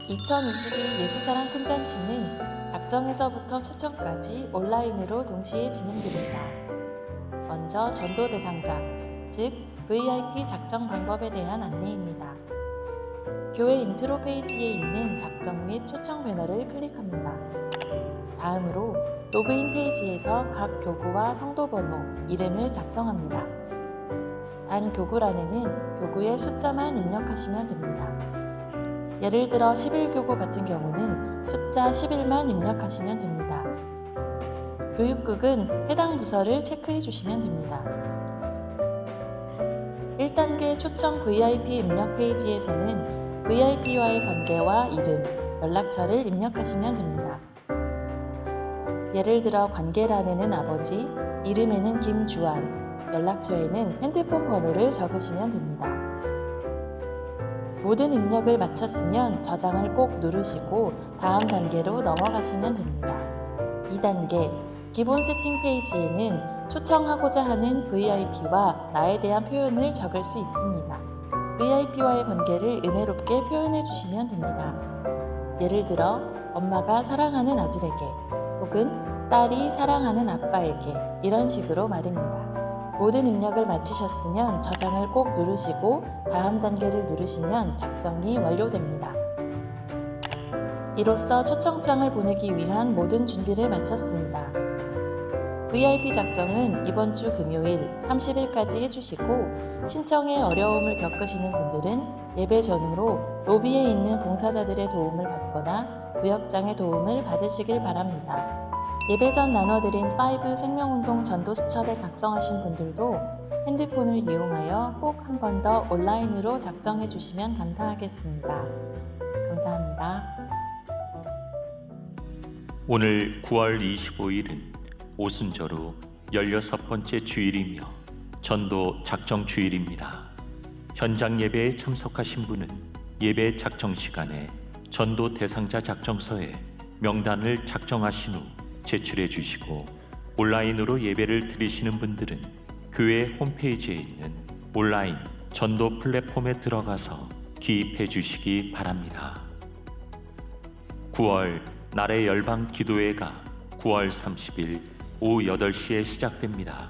2022 예수사랑 큰잔치는 작정에서부터 초청까지 온라인으로 동시에 진행됩니다. 먼저 전도 대상자, 즉 VIP 작정 방법에 대한 안내입니다. 교회 인트로 페이지에 있는 작정 및 초청 배너를 클릭합니다. 다음으로 로그인 페이지에서 각 교구와 성도 번호, 이름을 작성합니다. 단 교구란에는 교구의 숫자만 입력하시면 됩니다. 예를 들어 11교구 같은 경우는 숫자 11만 입력하시면 됩니다. 교육국은 해당 부서를 체크해 주시면 됩니다. 1단계 초청 VIP 입력 페이지에서는 VIP와의 관계와 이름, 연락처를 입력하시면 됩니다. 예를 들어 관계란에는 아버지, 이름에는 김주환, 연락처에는 핸드폰 번호를 적으시면 됩니다. 모든 입력을 마쳤으면 저장을 꼭 누르시고 다음 단계로 넘어가시면 됩니다. 2단계 기본 세팅 페이지에는 초청하고자 하는 VIP와 나에 대한 표현을 적을 수 있습니다. VIP와의 관계를 은혜롭게 표현해 주시면 됩니다. 예를 들어 엄마가 사랑하는 아들에게 혹은 딸이 사랑하는 아빠에게 이런 식으로 말입니다. 모든 입력을 마치셨으면 저장을 꼭 누르시고 다음 단계를 누르시면 작정이 완료됩니다. 이로써 초청장을 보내기 위한 모든 준비를 마쳤습니다. VIP 작정은 이번 주 금요일 30일까지 해주시고 신청에 어려움을 겪으시는 분들은 예배 전후로 로비에 있는 봉사자들의 도움을 받거나 구역장의 도움을 받으시길 바랍니다. 예배 전 나눠드린 5 생명운동 전도 수첩에 작성하신 분들도 핸드폰을 이용하여 꼭 한 번 더 온라인으로 작정해 주시면 감사하겠습니다. 감사합니다. 오늘 9월 25일은 오순절 후 16번째 주일이며 전도 작정 주일입니다. 현장 예배에 참석하신 분은 예배 작정 시간에 전도 대상자 작정서에 명단을 작정하신 후 제출해 주시고 온라인으로 예배를 드리시는 분들은 교회 홈페이지에 있는 온라인 전도 플랫폼에 들어가서 기입해 주시기 바랍니다. 9월 날의 열방 기도회가 9월 30일 오후 8시에 시작됩니다.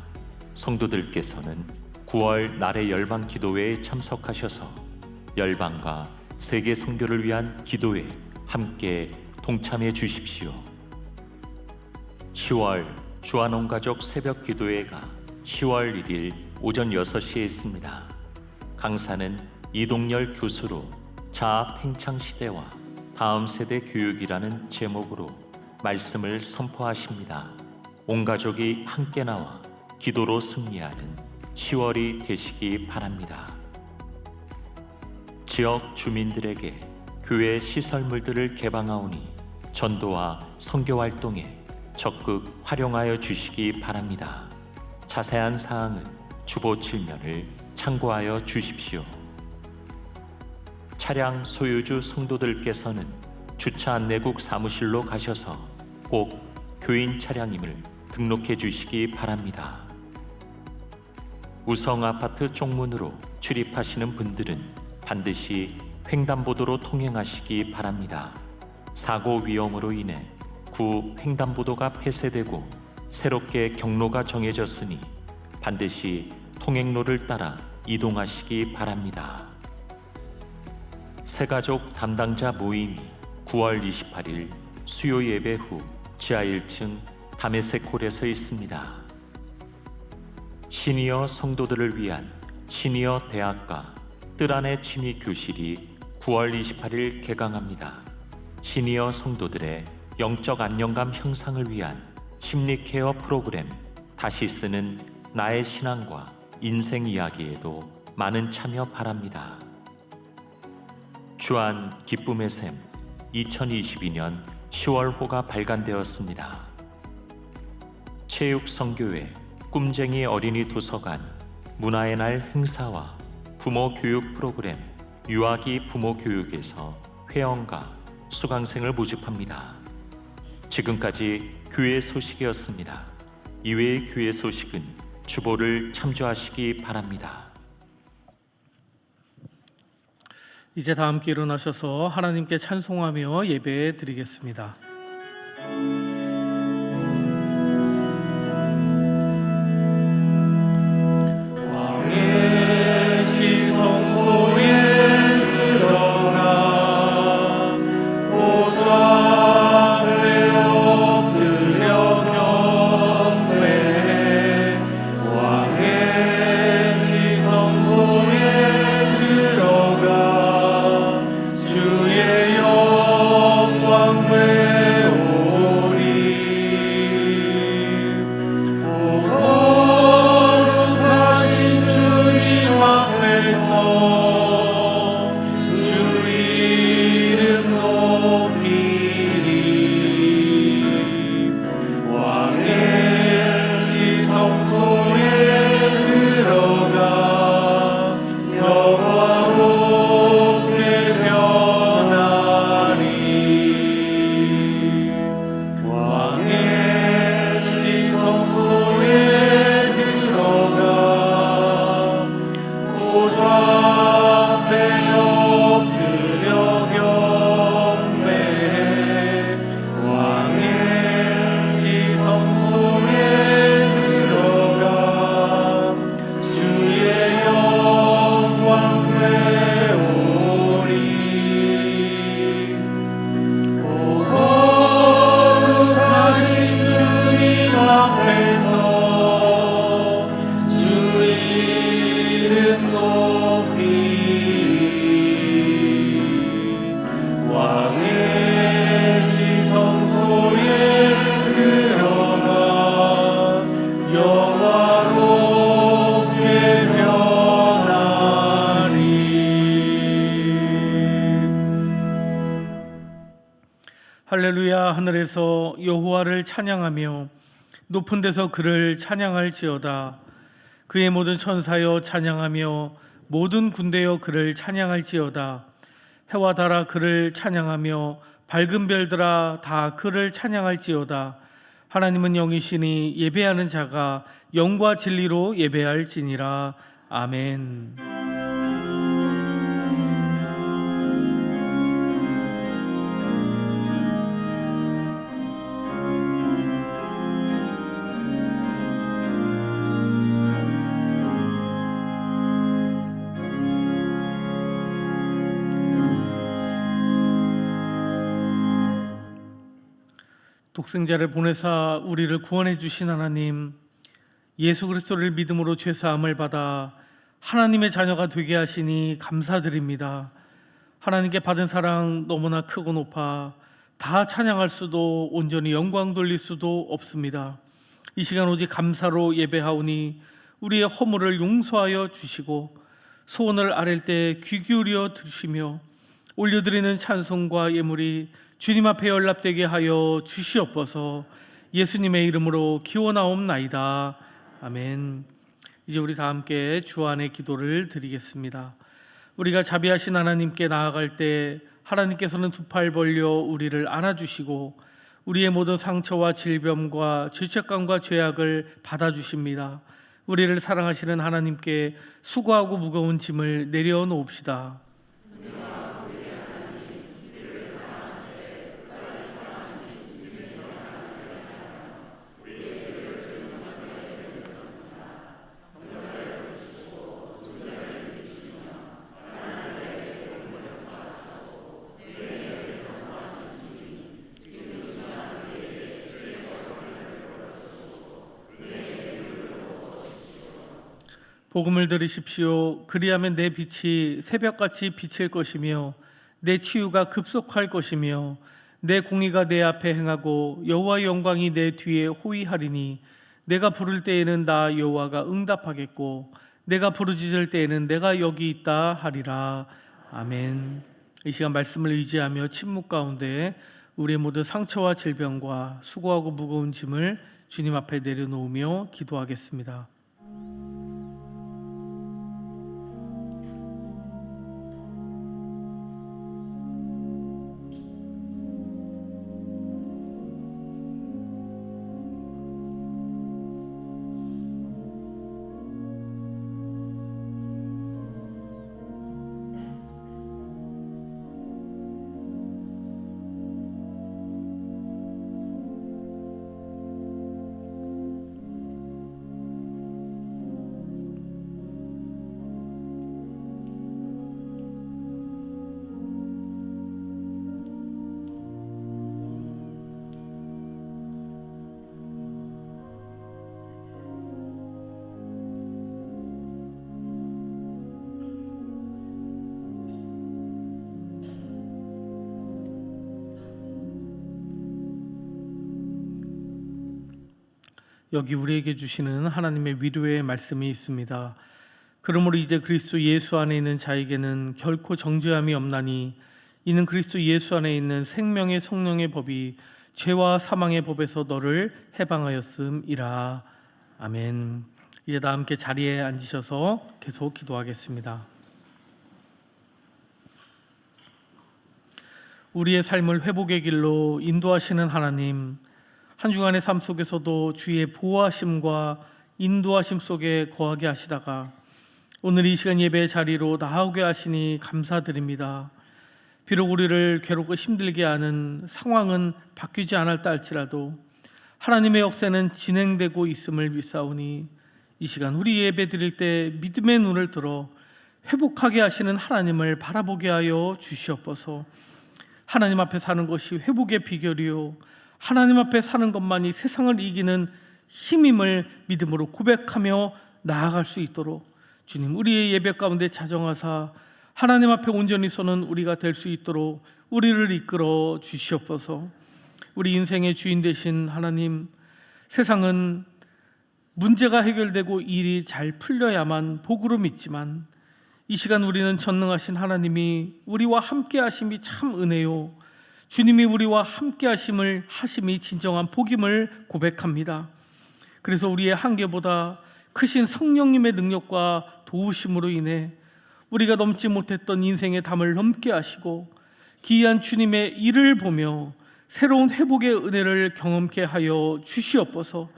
성도들께서는 9월 날의 열방 기도회에 참석하셔서 열방과 세계 선교를 위한 기도에 함께 동참해 주십시오. 10월 주안온가족 새벽 기도회가 10월 1일 오전 6시에 있습니다. 강사는 이동열 교수로 자아 팽창 시대와 다음 세대 교육이라는 제목으로 말씀을 선포하십니다. 온 가족이 함께 나와 기도로 승리하는 10월이 되시기 바랍니다. 지역 주민들에게 교회 시설물들을 개방하오니 전도와 선교 활동에 적극 활용하여 주시기 바랍니다. 자세한 사항은 주보 7면을 참고하여 주십시오. 차량 소유주 성도들께서는 주차 안내국 사무실로 가셔서 꼭 교인 차량임을 등록해 주시기 바랍니다. 우성아파트 쪽문으로 출입하시는 분들은 반드시 횡단보도로 통행하시기 바랍니다. 사고 위험으로 인해 구 횡단보도가 폐쇄되고 새롭게 경로가 정해졌으니 반드시 통행로를 따라 이동하시기 바랍니다. 새가족 담당자 모임이 9월 28일 수요 예배 후 지하 1층 다메섹홀에서 있습니다. 시니어 성도들을 위한 시니어 대학과 뜰 안의 취미 교실이 9월 28일 개강합니다. 시니어 성도들의 영적 안정감 형상을 위한 심리 케어 프로그램 다시 쓰는 나의 신앙과 인생 이야기에도 많은 참여 바랍니다. 주안 기쁨의 샘 2022년 10월호가 발간되었습니다. 체육성교회 꿈쟁이 어린이 도서관 문화의 날 행사와 부모 교육 프로그램 유아기 부모 교육에서 회원과 수강생을 모집합니다. 지금까지 교회 소식이었습니다. 이외의 교회 소식은 주보를 참조하시기 바랍니다. 이제 다 함께 일어나셔서 하나님께 찬송하며 예배 드리겠습니다. 왕의 지성소에 들어가 보좌 앞에 엎드려 경배해. 왕의 지성소에 들어가 주의 영광 배우리. 오 거룩하신 주님 앞에서 주 이름 높이리. 왕의 지성소에 들어가 영화롭게 변하리. 왕의 지성소에 들어가 보좌 앞에 엎드려 경배해. 왕의 지성소에 들어가 주의 영광 배우리. 오 거룩하신 주님 앞에서 주 이름 높이리. 왕의 지성소에 들어가 영화롭게 변하리. 할렐루야. 하늘에서 여호와를 찬양하며 높은 데서 그를 찬양할지어다. 그의 모든 천사여 찬양하며 모든 군대여 그를 찬양할지어다. 해와 달아 그를 찬양하며 밝은 별들아 다 그를 찬양할지어다. 하나님은 영이시니 예배하는 자가 영과 진리로 예배할지니라. 아멘. 독생자를 보내사 우리를 구원해 주신 하나님, 예수 그리스도를 믿음으로 죄 사함을 받아 하나님의 자녀가 되게 하시니 감사드립니다. 하나님께 받은 사랑 너무나 크고 높아 다 찬양할 수도 온전히 영광 돌릴 수도 없습니다. 이 시간 오직 감사로 예배하오니 우리의 허물을 용서하여 주시고 소원을 아랠 때 귀 기울여 들으시며 올려드리는 찬송과 예물이 주님 앞에 연락되게 하여 주시옵소서. 예수님의 이름으로 기원하옵나이다. 아멘. 이제 우리 다 함께 주 안의 기도를 드리겠습니다. 우리가 자비하신 하나님께 나아갈 때 하나님께서는 두 팔 벌려 우리를 안아주시고 우리의 모든 상처와 질병과 죄책감과 죄악을 받아주십니다. 우리를 사랑하시는 하나님께 수고하고 무거운 짐을 내려놓읍시다. 복음을 들으십시오. 그리하면 내 빛이 새벽같이 비칠 것이며 내 치유가 급속할 것이며 내 공의가 내 앞에 행하고 여호와의 영광이 내 뒤에 호위하리니 내가 부를 때에는 나 여호와가 응답하겠고 내가 부르짖을 때에는 내가 여기 있다 하리라. 아멘. 이 시간 말씀을 의지하며 침묵 가운데 우리의 모든 상처와 질병과 수고하고 무거운 짐을 주님 앞에 내려놓으며 기도하겠습니다. 여기 우리에게 주시는 하나님의 위로의 말씀이 있습니다. 그러므로 이제 그리스도 예수 안에 있는 자에게는 결코 정죄함이 없나니 이는 그리스도 예수 안에 있는 생명의 성령의 법이 죄와 사망의 법에서 너를 해방하였음이라. 아멘. 이제 다 함께 자리에 앉으셔서 계속 기도하겠습니다. 우리의 삶을 회복의 길로 인도하시는 하나님, 한 주간의 삶 속에서도 주의 보호하심과 인도하심 속에 거하게 하시다가 오늘 이 시간 예배의 자리로 나오게 하시니 감사드립니다. 비록 우리를 괴롭고 힘들게 하는 상황은 바뀌지 않았다 할지라도 하나님의 역사는 진행되고 있음을 믿사오니 이 시간 우리 예배 드릴 때 믿음의 눈을 들어 회복하게 하시는 하나님을 바라보게 하여 주시옵소서. 하나님 앞에 사는 것이 회복의 비결이요 하나님 앞에 사는 것만이 세상을 이기는 힘임을 믿음으로 고백하며 나아갈 수 있도록 주님 우리의 예배 가운데 자정하사 하나님 앞에 온전히 서는 우리가 될 수 있도록 우리를 이끌어 주시옵소서. 우리 인생의 주인 되신 하나님, 세상은 문제가 해결되고 일이 잘 풀려야만 복으로 믿지만 이 시간 우리는 전능하신 하나님이 우리와 함께 하심이 참 은혜요 주님이 우리와 함께 하심이 진정한 복임을 고백합니다. 그래서 우리의 한계보다 크신 성령님의 능력과 도우심으로 인해 우리가 넘지 못했던 인생의 담을 넘게 하시고 기이한 주님의 일을 보며 새로운 회복의 은혜를 경험케 하여 주시옵소서.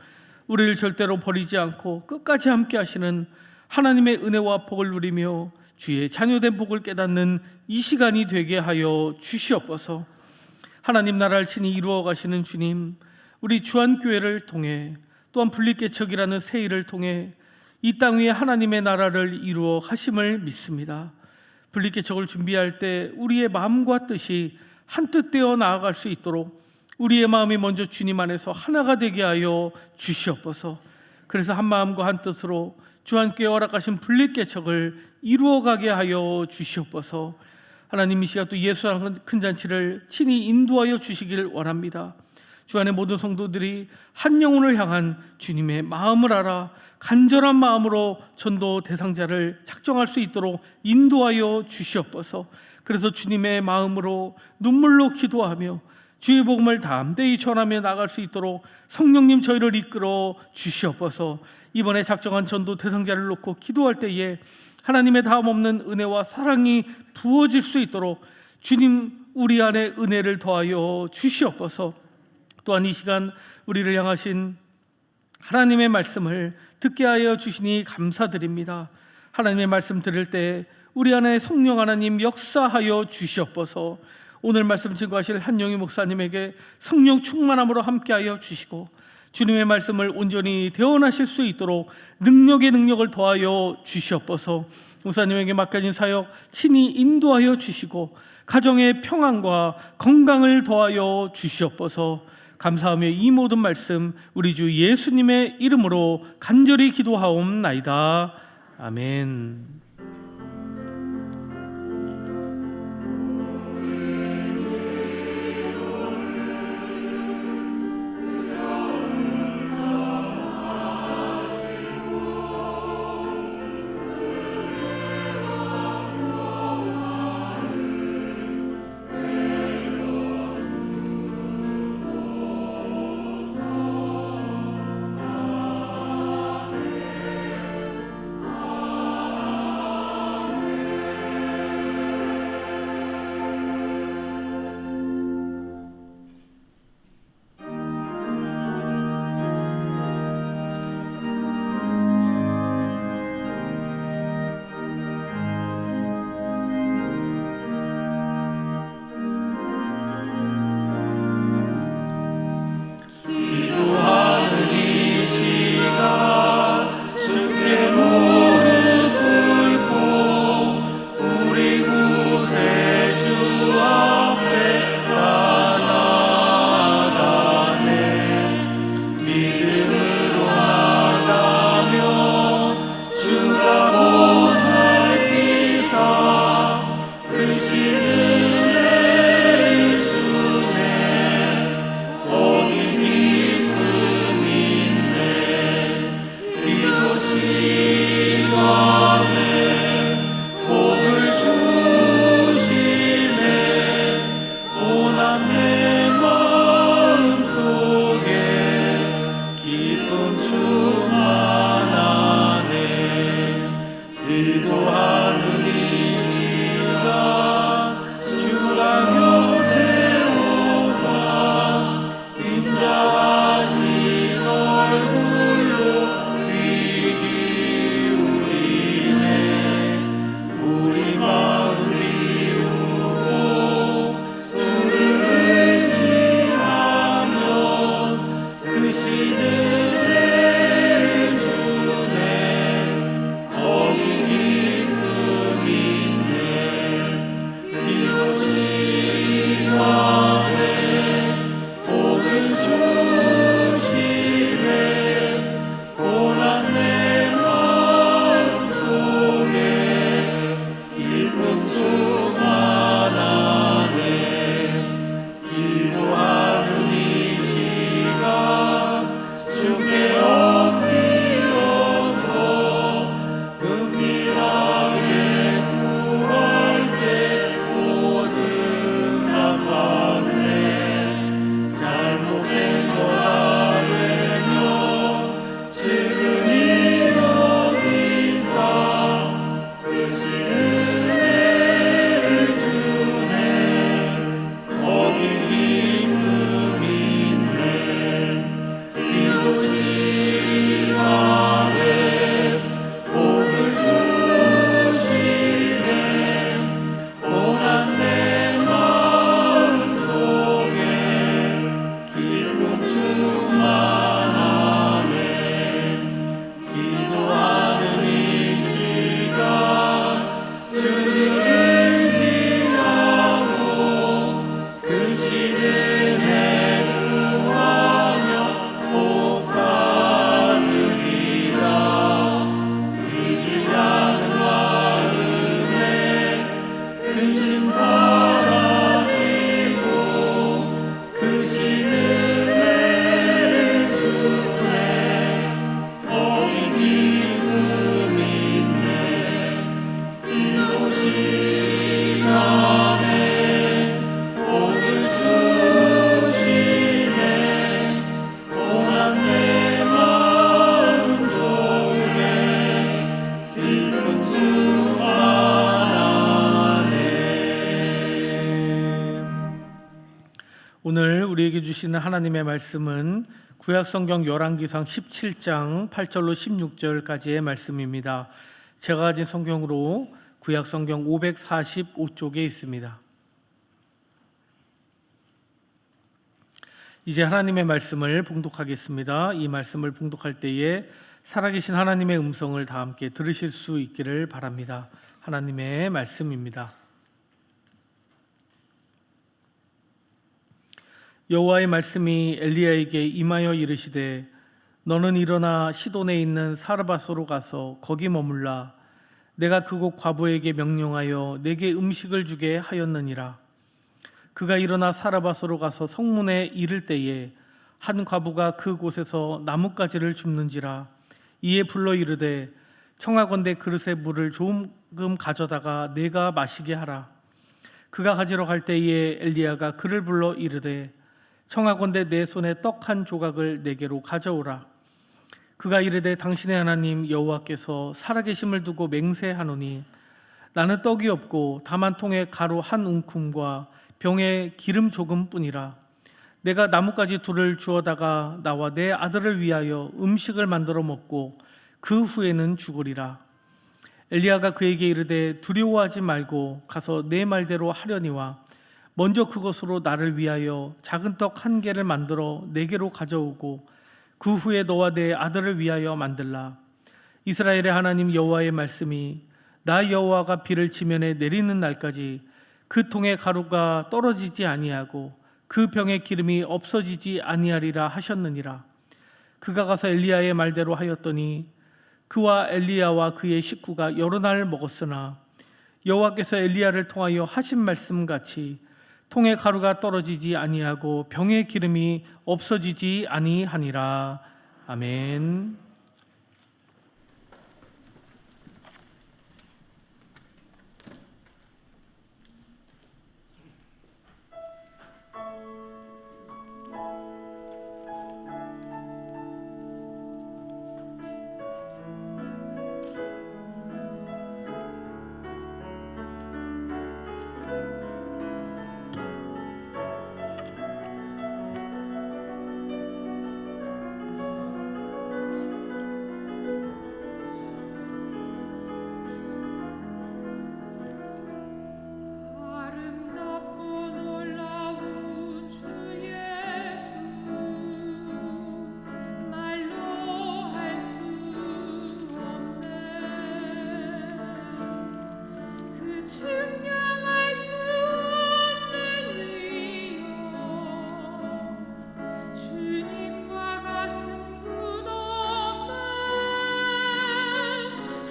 우리를 절대로 버리지 않고 끝까지 함께 하시는 하나님의 은혜와 복을 누리며 주의 자녀된 복을 깨닫는 이 시간이 되게 하여 주시옵소서. 하나님 나라를 친히 이루어 가시는 주님, 우리 주한교회를 통해 또한 분리개척이라는 새 일을 통해 이 땅 위에 하나님의 나라를 이루어 가심을 믿습니다. 분리개척을 준비할 때 우리의 마음과 뜻이 한뜻 되어 나아갈 수 있도록 우리의 마음이 먼저 주님 안에서 하나가 되게 하여 주시옵소서. 그래서 한 마음과 한 뜻으로 주한교회 허락하신 분리개척을 이루어가게 하여 주시옵소서. 하나님 이 시간 또 예수라는 큰 잔치를 친히 인도하여 주시길 원합니다. 주 안의 모든 성도들이 한 영혼을 향한 주님의 마음을 알아 간절한 마음으로 전도 대상자를 작정할 수 있도록 인도하여 주시옵소서. 그래서 주님의 마음으로 눈물로 기도하며 주의 복음을 담대히 전하며 나갈 수 있도록 성령님 저희를 이끌어 주시옵소서. 이번에 작정한 전도 대상자를 놓고 기도할 때에 하나님의 다함없는 은혜와 사랑이 부어질 수 있도록 주님 우리 안에 은혜를 더하여 주시옵소서. 또한 이 시간 우리를 향하신 하나님의 말씀을 듣게 하여 주시니 감사드립니다. 하나님의 말씀 들을 때 우리 안에 성령 하나님 역사하여 주시옵소서. 오늘 말씀 증거하실 한영희 목사님에게 성령 충만함으로 함께하여 주시고 주님의 말씀을 온전히 대언하실 수 있도록 능력의 능력을 더하여 주시옵소서. 목사님에게 맡겨진 사역 친히 인도하여 주시고 가정의 평안과 건강을 더하여 주시옵소서. 감사하며 이 모든 말씀 우리 주 예수님의 이름으로 간절히 기도하옵나이다. 아멘. 기도하는 이 시간 주가 곁에 오사 인자하신 얼굴로 귀 기울이네. 우리 마음 비우고 주를 의지하면 그 신은 주네. 거기 기쁨 있네. 기도 시간에 복을 주시네. 고난 내 마음속에 기쁨 충만하네. 기도하는 이 시간 주께 엎드려서 은밀하게 구할 때 모든 갚았네. 잘못된 것 알면 지금이 여기서 그 은혜를 주네. 거기 기쁨 있네. 기도 시간에 복을 주시네. 고난 내 마음속에 기쁨 충만하네. 기도하는 이 시간 주를 의지하고 그 신은 내 구하며 복 받으리라. 의지하는 마음에 근심 사라지고 그 신은 내 주네. 거기 기쁨 있네. 기도 시간에 복을 주시네. 고난 내 마음속에 기쁨 충만하네. 오늘 우리에게 주시는 하나님의 말씀은 구약성경 열왕기상 17장 8절로 16절까지의 말씀입니다. 제가 가진 성경으로 구약성경 545쪽에 있습니다. 이제 하나님의 말씀을 봉독하겠습니다. 이 말씀을 봉독할 때에 살아계신 하나님의 음성을 다 함께 들으실 수 있기를 바랍니다. 하나님의 말씀입니다. 여호와의 말씀이 엘리야에게 임하여 이르시되 너는 일어나 시돈에 있는 사르밧으로 가서 거기 머물라. 내가 그곳 과부에게 명령하여 내게 음식을 주게 하였느니라. 그가 일어나 사르밧으로 가서 성문에 이를 때에 한 과부가 그곳에서 나뭇가지를 줍는지라. 이에 불러 이르되 청하건대 그릇에 물을 조금 가져다가 내가 마시게 하라. 그가 가지러 갈 때에 엘리야가 그를 불러 이르되 청하건대 내 손에 떡 한 조각을 내게로 가져오라. 그가 이르되 당신의 하나님 여호와께서 살아계심을 두고 맹세하노니 나는 떡이 없고 다만 통에 가루 한 움큼과 병에 기름 조금뿐이라. 내가 나뭇가지 둘을 주어다가 나와 내 아들을 위하여 음식을 만들어 먹고 그 후에는 죽으리라. 엘리야가 그에게 이르되 두려워하지 말고 가서 내 말대로 하려니와 먼저 그것으로 나를 위하여 작은 떡 한 개를 만들어 내게로 가져오고 그 후에 너와 내 아들을 위하여 만들라. 이스라엘의 하나님 여호와의 말씀이 나 여호와가 비를 지면에 내리는 날까지 그 통에 가루가 떨어지지 아니하고 그 병에 기름이 없어지지 아니하리라 하셨느니라. 그가 가서 엘리야의 말대로 하였더니 그와 엘리야와 그의 식구가 여러 날 먹었으나 여호와께서 엘리야를 통하여 하신 말씀같이 통에 가루가 떨어지지 아니하고 병에 기름이 없어지지 아니하니라. 아멘. 측량할 수 없는 위엄 주님과 같은 분 없네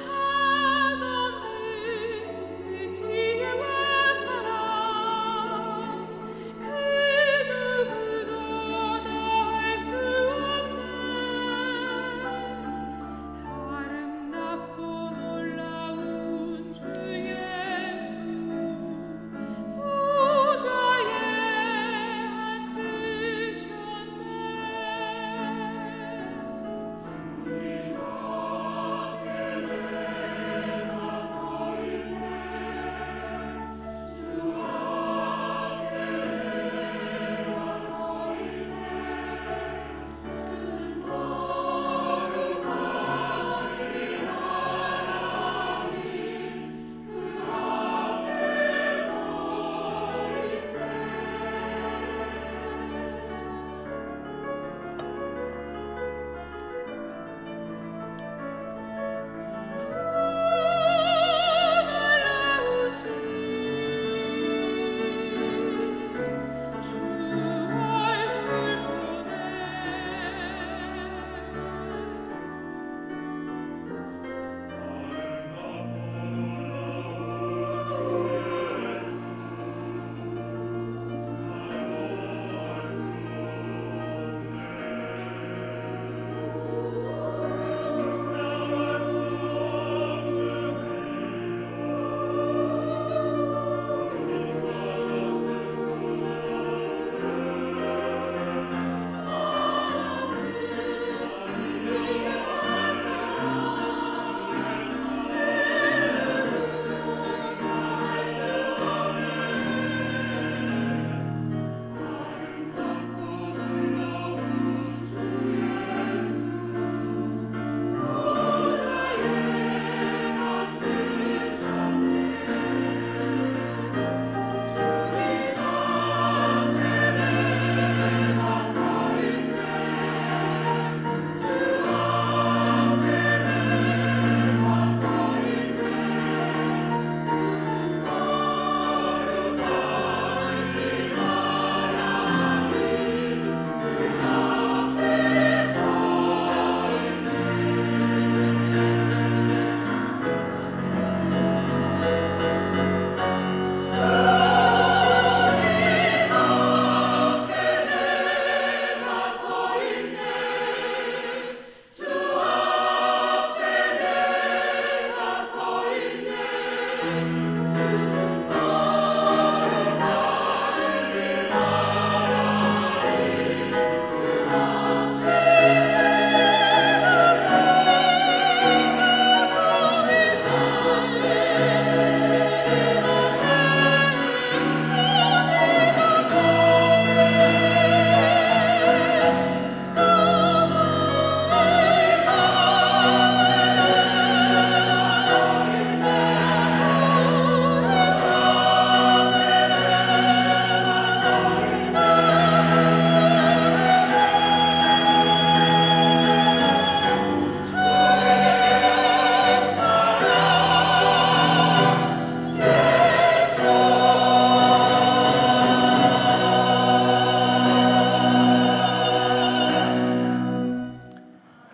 한없는 그 지혜와 사랑 그 누구도 다할 수 없네 아름답고 놀라운 주 예수 보좌에 앉으셨네 주 얼굴 보네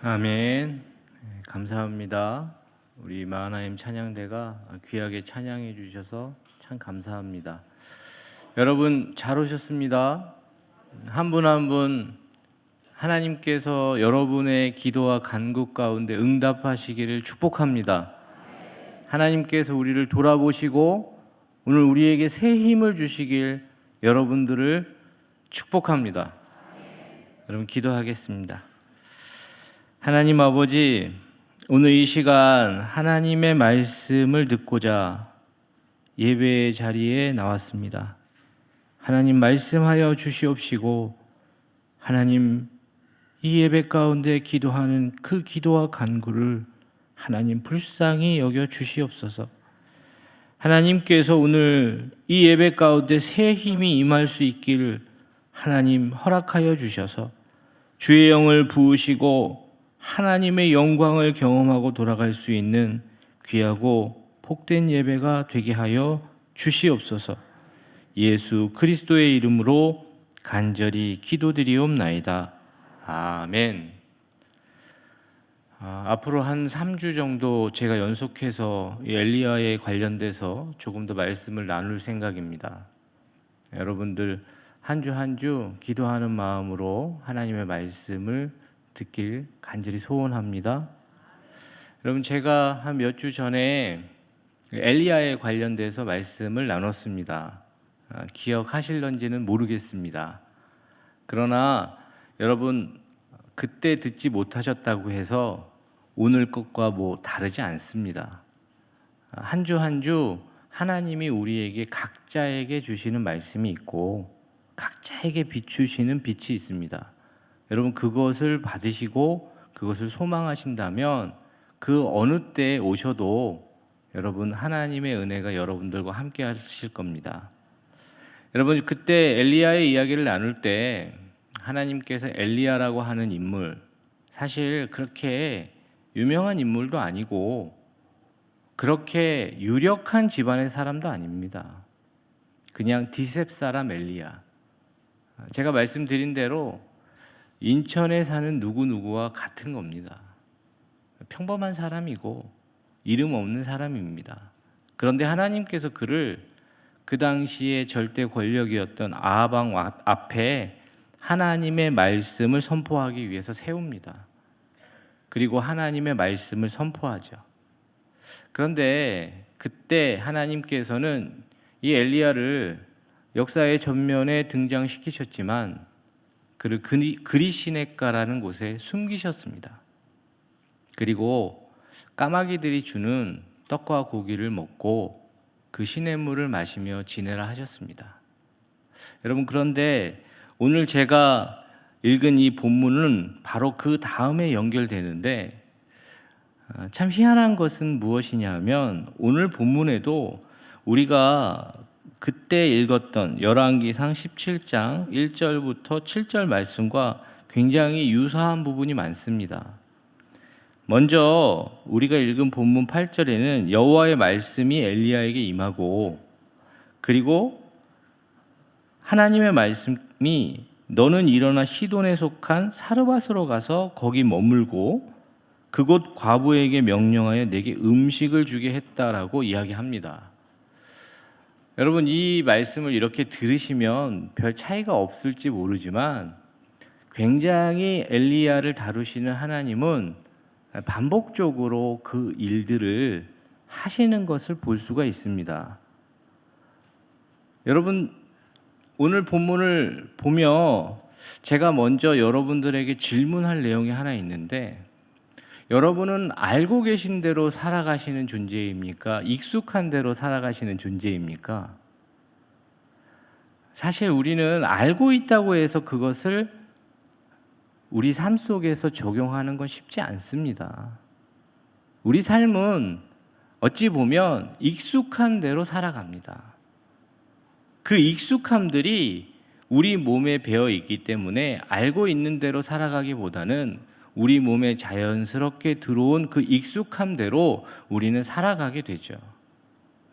아멘. 감사합니다. 우리 마하나임 찬양대가 귀하게 찬양해 주셔서 참 감사합니다. 여러분 잘 오셨습니다. 한 분 한 분 하나님께서 여러분의 기도와 간구 가운데 응답하시기를 축복합니다. 하나님께서 우리를 돌아보시고 오늘 우리에게 새 힘을 주시길 여러분들을 축복합니다. 여러분 기도하겠습니다. 하나님 아버지, 오늘 이 시간 하나님의 말씀을 듣고자 예배의 자리에 나왔습니다. 하나님 말씀하여 주시옵시고 하나님 이 예배 가운데 기도하는 그 기도와 간구를 하나님 불쌍히 여겨 주시옵소서. 하나님께서 오늘 이 예배 가운데 새 힘이 임할 수 있기를 하나님 허락하여 주셔서 주의 영을 부으시고 하나님의 영광을 경험하고 돌아갈 수 있는 귀하고 복된 예배가 되게 하여 주시옵소서. 예수 그리스도의 이름으로 간절히 기도드리옵나이다. 아멘. 앞으로 한 3주 정도 제가 연속해서 이 엘리야에 관련돼서 조금 더 말씀을 나눌 생각입니다. 여러분들 한 주 한 주 기도하는 마음으로 하나님의 말씀을 듣길 간절히 소원합니다. 여러분, 제가 한 몇 주 전에 엘리야에 관련돼서 말씀을 나눴습니다. 기억하실런지는 모르겠습니다. 그러나 여러분, 그때 듣지 못하셨다고 해서 오늘 것과 뭐 다르지 않습니다. 한 주 한 주 하나님이 우리에게 각자에게 주시는 말씀이 있고 각자에게 비추시는 빛이 있습니다. 여러분, 그것을 받으시고 그것을 소망하신다면 그 어느 때 오셔도 여러분 하나님의 은혜가 여러분들과 함께 하실 겁니다. 여러분, 그때 엘리야의 이야기를 나눌 때 하나님께서 엘리야라고 하는 인물, 사실 그렇게 유명한 인물도 아니고 그렇게 유력한 집안의 사람도 아닙니다. 그냥 디셉 사람 엘리야. 제가 말씀드린 대로 인천에 사는 누구누구와 같은 겁니다. 평범한 사람이고 이름 없는 사람입니다. 그런데 하나님께서 그를 그 당시에 절대 권력이었던 아합 왕 앞에 하나님의 말씀을 선포하기 위해서 세웁니다. 그리고 하나님의 말씀을 선포하죠. 그런데 그때 하나님께서는 이 엘리야를 역사의 전면에 등장시키셨지만 그를 그리시네가라는 곳에 숨기셨습니다. 그리고 까마귀들이 주는 떡과 고기를 먹고 그 시냇물을 마시며 지내라 하셨습니다. 여러분, 그런데 오늘 제가 읽은 이 본문은 바로 그 다음에 연결되는데 참 희한한 것은 무엇이냐면 오늘 본문에도 우리가 그때 읽었던 열왕기상 17장 1절부터 7절 말씀과 굉장히 유사한 부분이 많습니다. 먼저 우리가 읽은 본문 8절에는 여호와의 말씀이 엘리야에게 임하고, 그리고 하나님의 말씀이 너는 일어나 시돈에 속한 사르밧으로 가서 거기 머물고 그곳 과부에게 명령하여 내게 음식을 주게 했다라고 이야기합니다. 여러분, 이 말씀을 이렇게 들으시면 별 차이가 없을지 모르지만 굉장히 엘리야를 다루시는 하나님은 반복적으로 그 일들을 하시는 것을 볼 수가 있습니다. 여러분, 오늘 본문을 보며 제가 먼저 여러분들에게 질문할 내용이 하나 있는데, 여러분은 알고 계신 대로 살아가시는 존재입니까? 익숙한 대로 살아가시는 존재입니까? 사실 우리는 알고 있다고 해서 그것을 우리 삶 속에서 적용하는 건 쉽지 않습니다. 우리 삶은 어찌 보면 익숙한 대로 살아갑니다. 그 익숙함들이 우리 몸에 배어 있기 때문에 알고 있는 대로 살아가기보다는 우리 몸에 자연스럽게 들어온 그 익숙함대로 우리는 살아가게 되죠.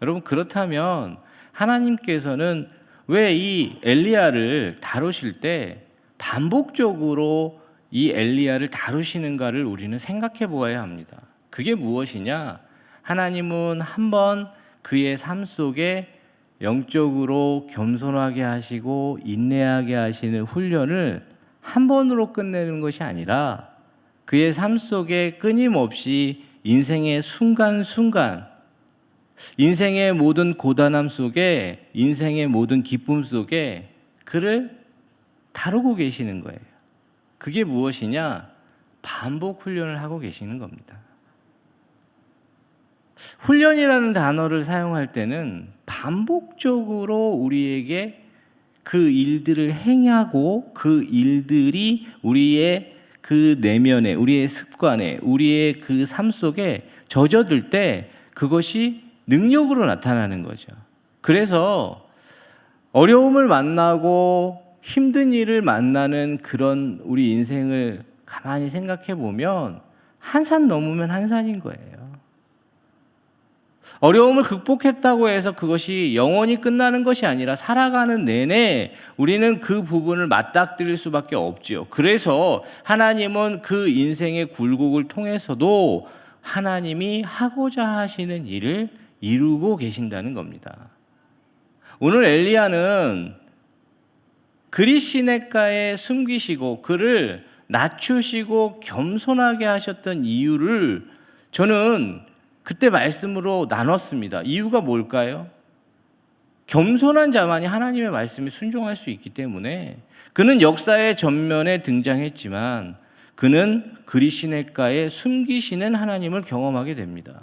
여러분, 그렇다면 하나님께서는 왜 이 엘리야를 다루실 때 반복적으로 이 엘리야를 다루시는가를 우리는 생각해 보아야 합니다. 그게 무엇이냐? 하나님은 한번 그의 삶 속에 영적으로 겸손하게 하시고 인내하게 하시는 훈련을 한 번으로 끝내는 것이 아니라 그의 삶 속에 끊임없이 인생의 순간순간, 인생의 모든 고단함 속에, 인생의 모든 기쁨 속에 그를 다루고 계시는 거예요. 그게 무엇이냐? 반복 훈련을 하고 계시는 겁니다. 훈련이라는 단어를 사용할 때는 반복적으로 우리에게 그 일들을 행하고 그 일들이 우리의 그 내면에, 우리의 습관에, 우리의 그 삶 속에 젖어들 때 그것이 능력으로 나타나는 거죠. 그래서 어려움을 만나고 힘든 일을 만나는 그런 우리 인생을 가만히 생각해 보면 한 산 넘으면 한 산인 거예요. 어려움을 극복했다고 해서 그것이 영원히 끝나는 것이 아니라 살아가는 내내 우리는 그 부분을 맞닥뜨릴 수밖에 없지요. 그래서 하나님은 그 인생의 굴곡을 통해서도 하나님이 하고자 하시는 일을 이루고 계신다는 겁니다. 오늘 엘리야는 그리 시냇가에 숨기시고 그를 낮추시고 겸손하게 하셨던 이유를 저는 그때 말씀으로 나눴습니다. 이유가 뭘까요? 겸손한 자만이 하나님의 말씀에 순종할 수 있기 때문에 그는 역사의 전면에 등장했지만 그는 그리 시냇가에 숨기시는 하나님을 경험하게 됩니다.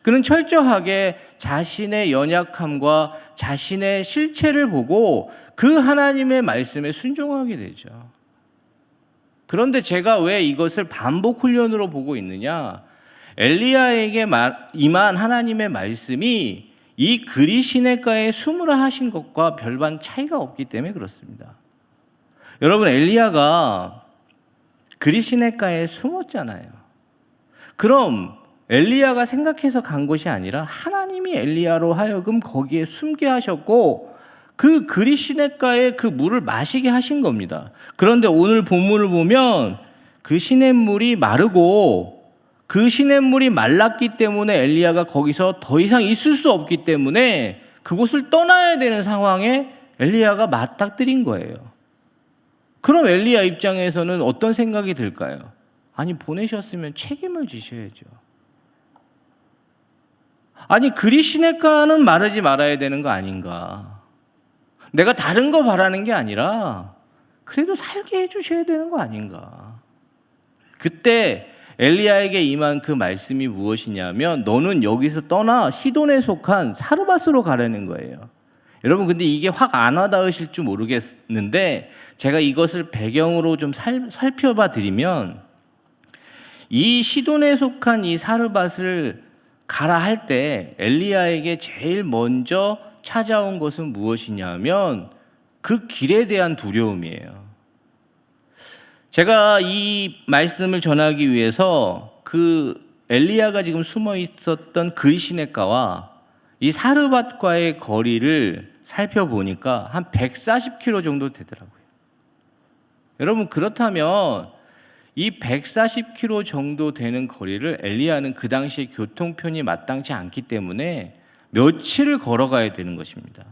그는 철저하게 자신의 연약함과 자신의 실체를 보고 그 하나님의 말씀에 순종하게 되죠. 그런데 제가 왜 이것을 반복 훈련으로 보고 있느냐? 엘리야에게 임한 하나님의 말씀이 이 그리 시냇가에 숨으라 하신 것과 별반 차이가 없기 때문에 그렇습니다. 여러분, 엘리야가 그리 시냇가에 숨었잖아요. 그럼 엘리야가 생각해서 간 것이 아니라 하나님이 엘리야로 하여금 거기에 숨게 하셨고 그 그리 시냇가에 그 물을 마시게 하신 겁니다. 그런데 오늘 본문을 보면 그 시냇물이 마르고 그 시냇물이 말랐기 때문에 엘리야가 거기서 더 이상 있을 수 없기 때문에 그곳을 떠나야 되는 상황에 엘리야가 맞닥뜨린 거예요. 그럼 엘리야 입장에서는 어떤 생각이 들까요? 아니, 보내셨으면 책임을 지셔야죠. 아니, 그리 시냇가는 마르지 말아야 되는 거 아닌가? 내가 다른 거 바라는 게 아니라 그래도 살게 해주셔야 되는 거 아닌가? 그때 엘리야에게 임한 그 말씀이 무엇이냐면 너는 여기서 떠나 시돈에 속한 사르밧으로 가라는 거예요. 여러분, 근데 이게 확 안 와닿으실 줄 모르겠는데 제가 이것을 배경으로 좀 살펴봐 드리면 이 시돈에 속한 이 사르밧을 가라 할 때 엘리야에게 제일 먼저 찾아온 것은 무엇이냐면 그 길에 대한 두려움이에요. 제가 이 말씀을 전하기 위해서 그 엘리야가 지금 숨어 있었던 그리 시냇가와 이 사르밧과의 거리를 살펴보니까 한 140km 정도 되더라고요. 여러분, 그렇다면 이 140km 정도 되는 거리를 엘리야는 그 당시에 교통편이 마땅치 않기 때문에 며칠을 걸어가야 되는 것입니다.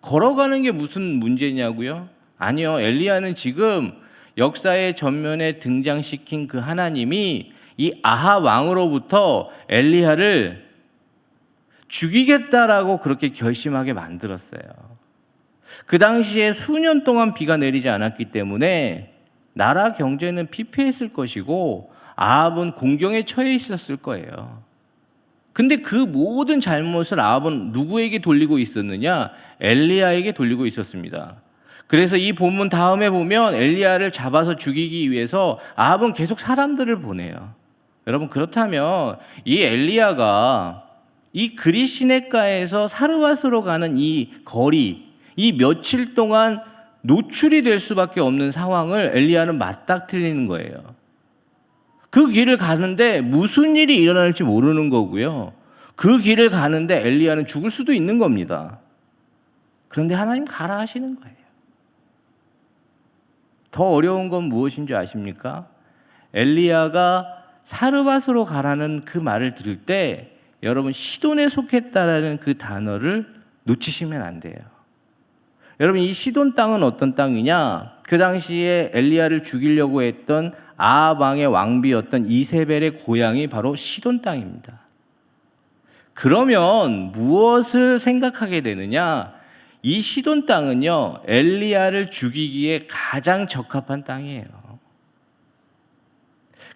걸어가는 게 무슨 문제냐고요? 아니요, 엘리야는 지금 역사의 전면에 등장시킨 그 하나님이 이 아합 왕으로부터 엘리야를 죽이겠다라고 그렇게 결심하게 만들었어요. 그 당시에 수년 동안 비가 내리지 않았기 때문에 나라 경제는 피폐했을 것이고 아합은 공경에 처해 있었을 거예요. 근데 그 모든 잘못을 아합은 누구에게 돌리고 있었느냐? 엘리야에게 돌리고 있었습니다. 그래서 이 본문 다음에 보면 엘리야를 잡아서 죽이기 위해서 아합은 계속 사람들을 보내요. 여러분, 그렇다면 이 엘리야가 이 그리 시냇가에서 사르밧으로 가는 이 거리, 이 며칠 동안 노출이 될 수밖에 없는 상황을 엘리야는 맞닥뜨리는 거예요. 그 길을 가는데 무슨 일이 일어날지 모르는 거고요. 그 길을 가는데 엘리야는 죽을 수도 있는 겁니다. 그런데 하나님 가라 하시는 거예요. 더 어려운 건 무엇인 줄 아십니까? 엘리야가 사르밧으로 가라는 그 말을 들을 때 여러분, 시돈에 속했다라는 그 단어를 놓치시면 안 돼요. 여러분, 이 시돈 땅은 어떤 땅이냐? 그 당시에 엘리야를 죽이려고 했던 아합 왕의 왕비였던 이세벨의 고향이 바로 시돈 땅입니다. 그러면 무엇을 생각하게 되느냐? 이 시돈 땅은요, 엘리야를 죽이기에 가장 적합한 땅이에요.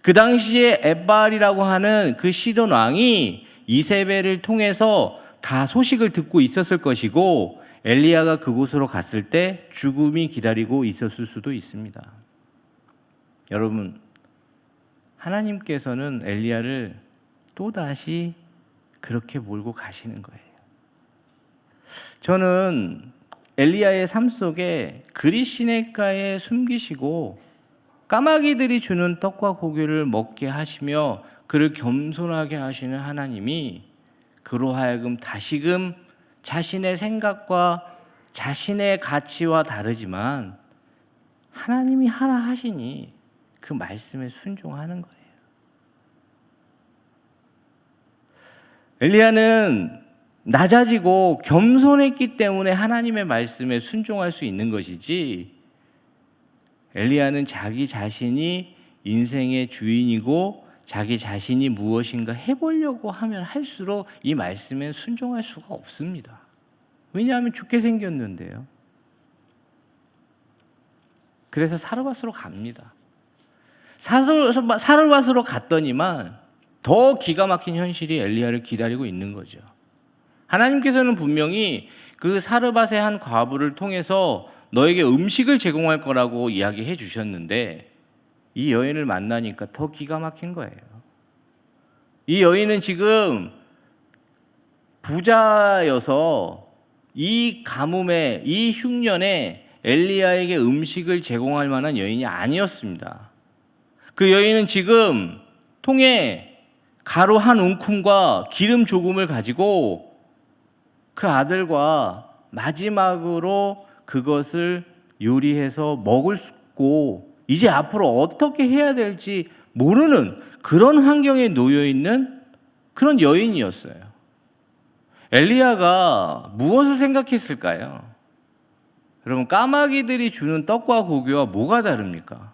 그 당시에 엣바알이라고 하는 그 시돈 왕이 이세벨을 통해서 다 소식을 듣고 있었을 것이고 엘리야가 그곳으로 갔을 때 죽음이 기다리고 있었을 수도 있습니다. 여러분, 하나님께서는 엘리야를 또다시 그렇게 몰고 가시는 거예요. 저는 엘리야의 삶 속에 그리 시냇가에 숨기시고 까마귀들이 주는 떡과 고기를 먹게 하시며 그를 겸손하게 하시는 하나님이 그로 하여금 다시금 자신의 생각과 자신의 가치와 다르지만 하나님이 하나 하시니 그 말씀에 순종하는 거예요. 엘리야는 낮아지고 겸손했기 때문에 하나님의 말씀에 순종할 수 있는 것이지, 엘리야는 자기 자신이 인생의 주인이고 자기 자신이 무엇인가 해보려고 하면 할수록 이 말씀에 순종할 수가 없습니다. 왜냐하면 죽게 생겼는데요. 그래서 사르밧으로 갑니다. 사르밧으로 갔더니만 더 기가 막힌 현실이 엘리야를 기다리고 있는 거죠. 하나님께서는 분명히 그 사르밧의 한 과부를 통해서 너에게 음식을 제공할 거라고 이야기해 주셨는데 이 여인을 만나니까 더 기가 막힌 거예요. 이 여인은 지금 부자여서 이 가뭄에, 이 흉년에 엘리야에게 음식을 제공할 만한 여인이 아니었습니다. 그 여인은 지금 통에 가루 한 움큼과 기름 조금을 가지고 그 아들과 마지막으로 그것을 요리해서 먹을 수 있고 이제 앞으로 어떻게 해야 될지 모르는 그런 환경에 놓여 있는 그런 여인이었어요. 엘리야가 무엇을 생각했을까요? 여러분, 까마귀들이 주는 떡과 고기와 뭐가 다릅니까?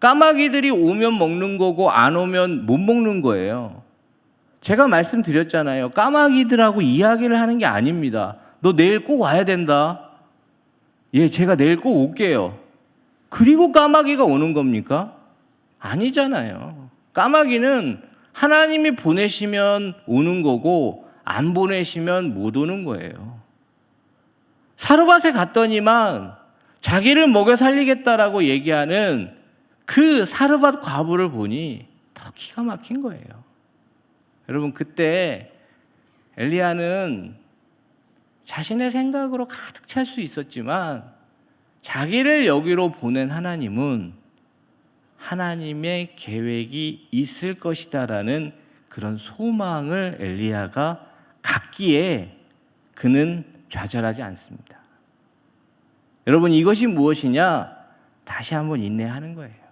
까마귀들이 오면 먹는 거고 안 오면 못 먹는 거예요. 제가 말씀드렸잖아요. 까마귀들하고 이야기를 하는 게 아닙니다. 너 내일 꼭 와야 된다. 예, 제가 내일 꼭 올게요. 그리고 까마귀가 오는 겁니까? 아니잖아요. 까마귀는 하나님이 보내시면 오는 거고 안 보내시면 못 오는 거예요. 사르밧에 갔더니만 자기를 먹여 살리겠다라고 얘기하는 그 사르밧 과부를 보니 더 기가 막힌 거예요. 여러분, 그때 엘리야는 자신의 생각으로 가득 찰 수 있었지만 자기를 여기로 보낸 하나님은 하나님의 계획이 있을 것이다라는 그런 소망을 엘리야가 갖기에 그는 좌절하지 않습니다. 여러분, 이것이 무엇이냐? 다시 한번 인내하는 거예요.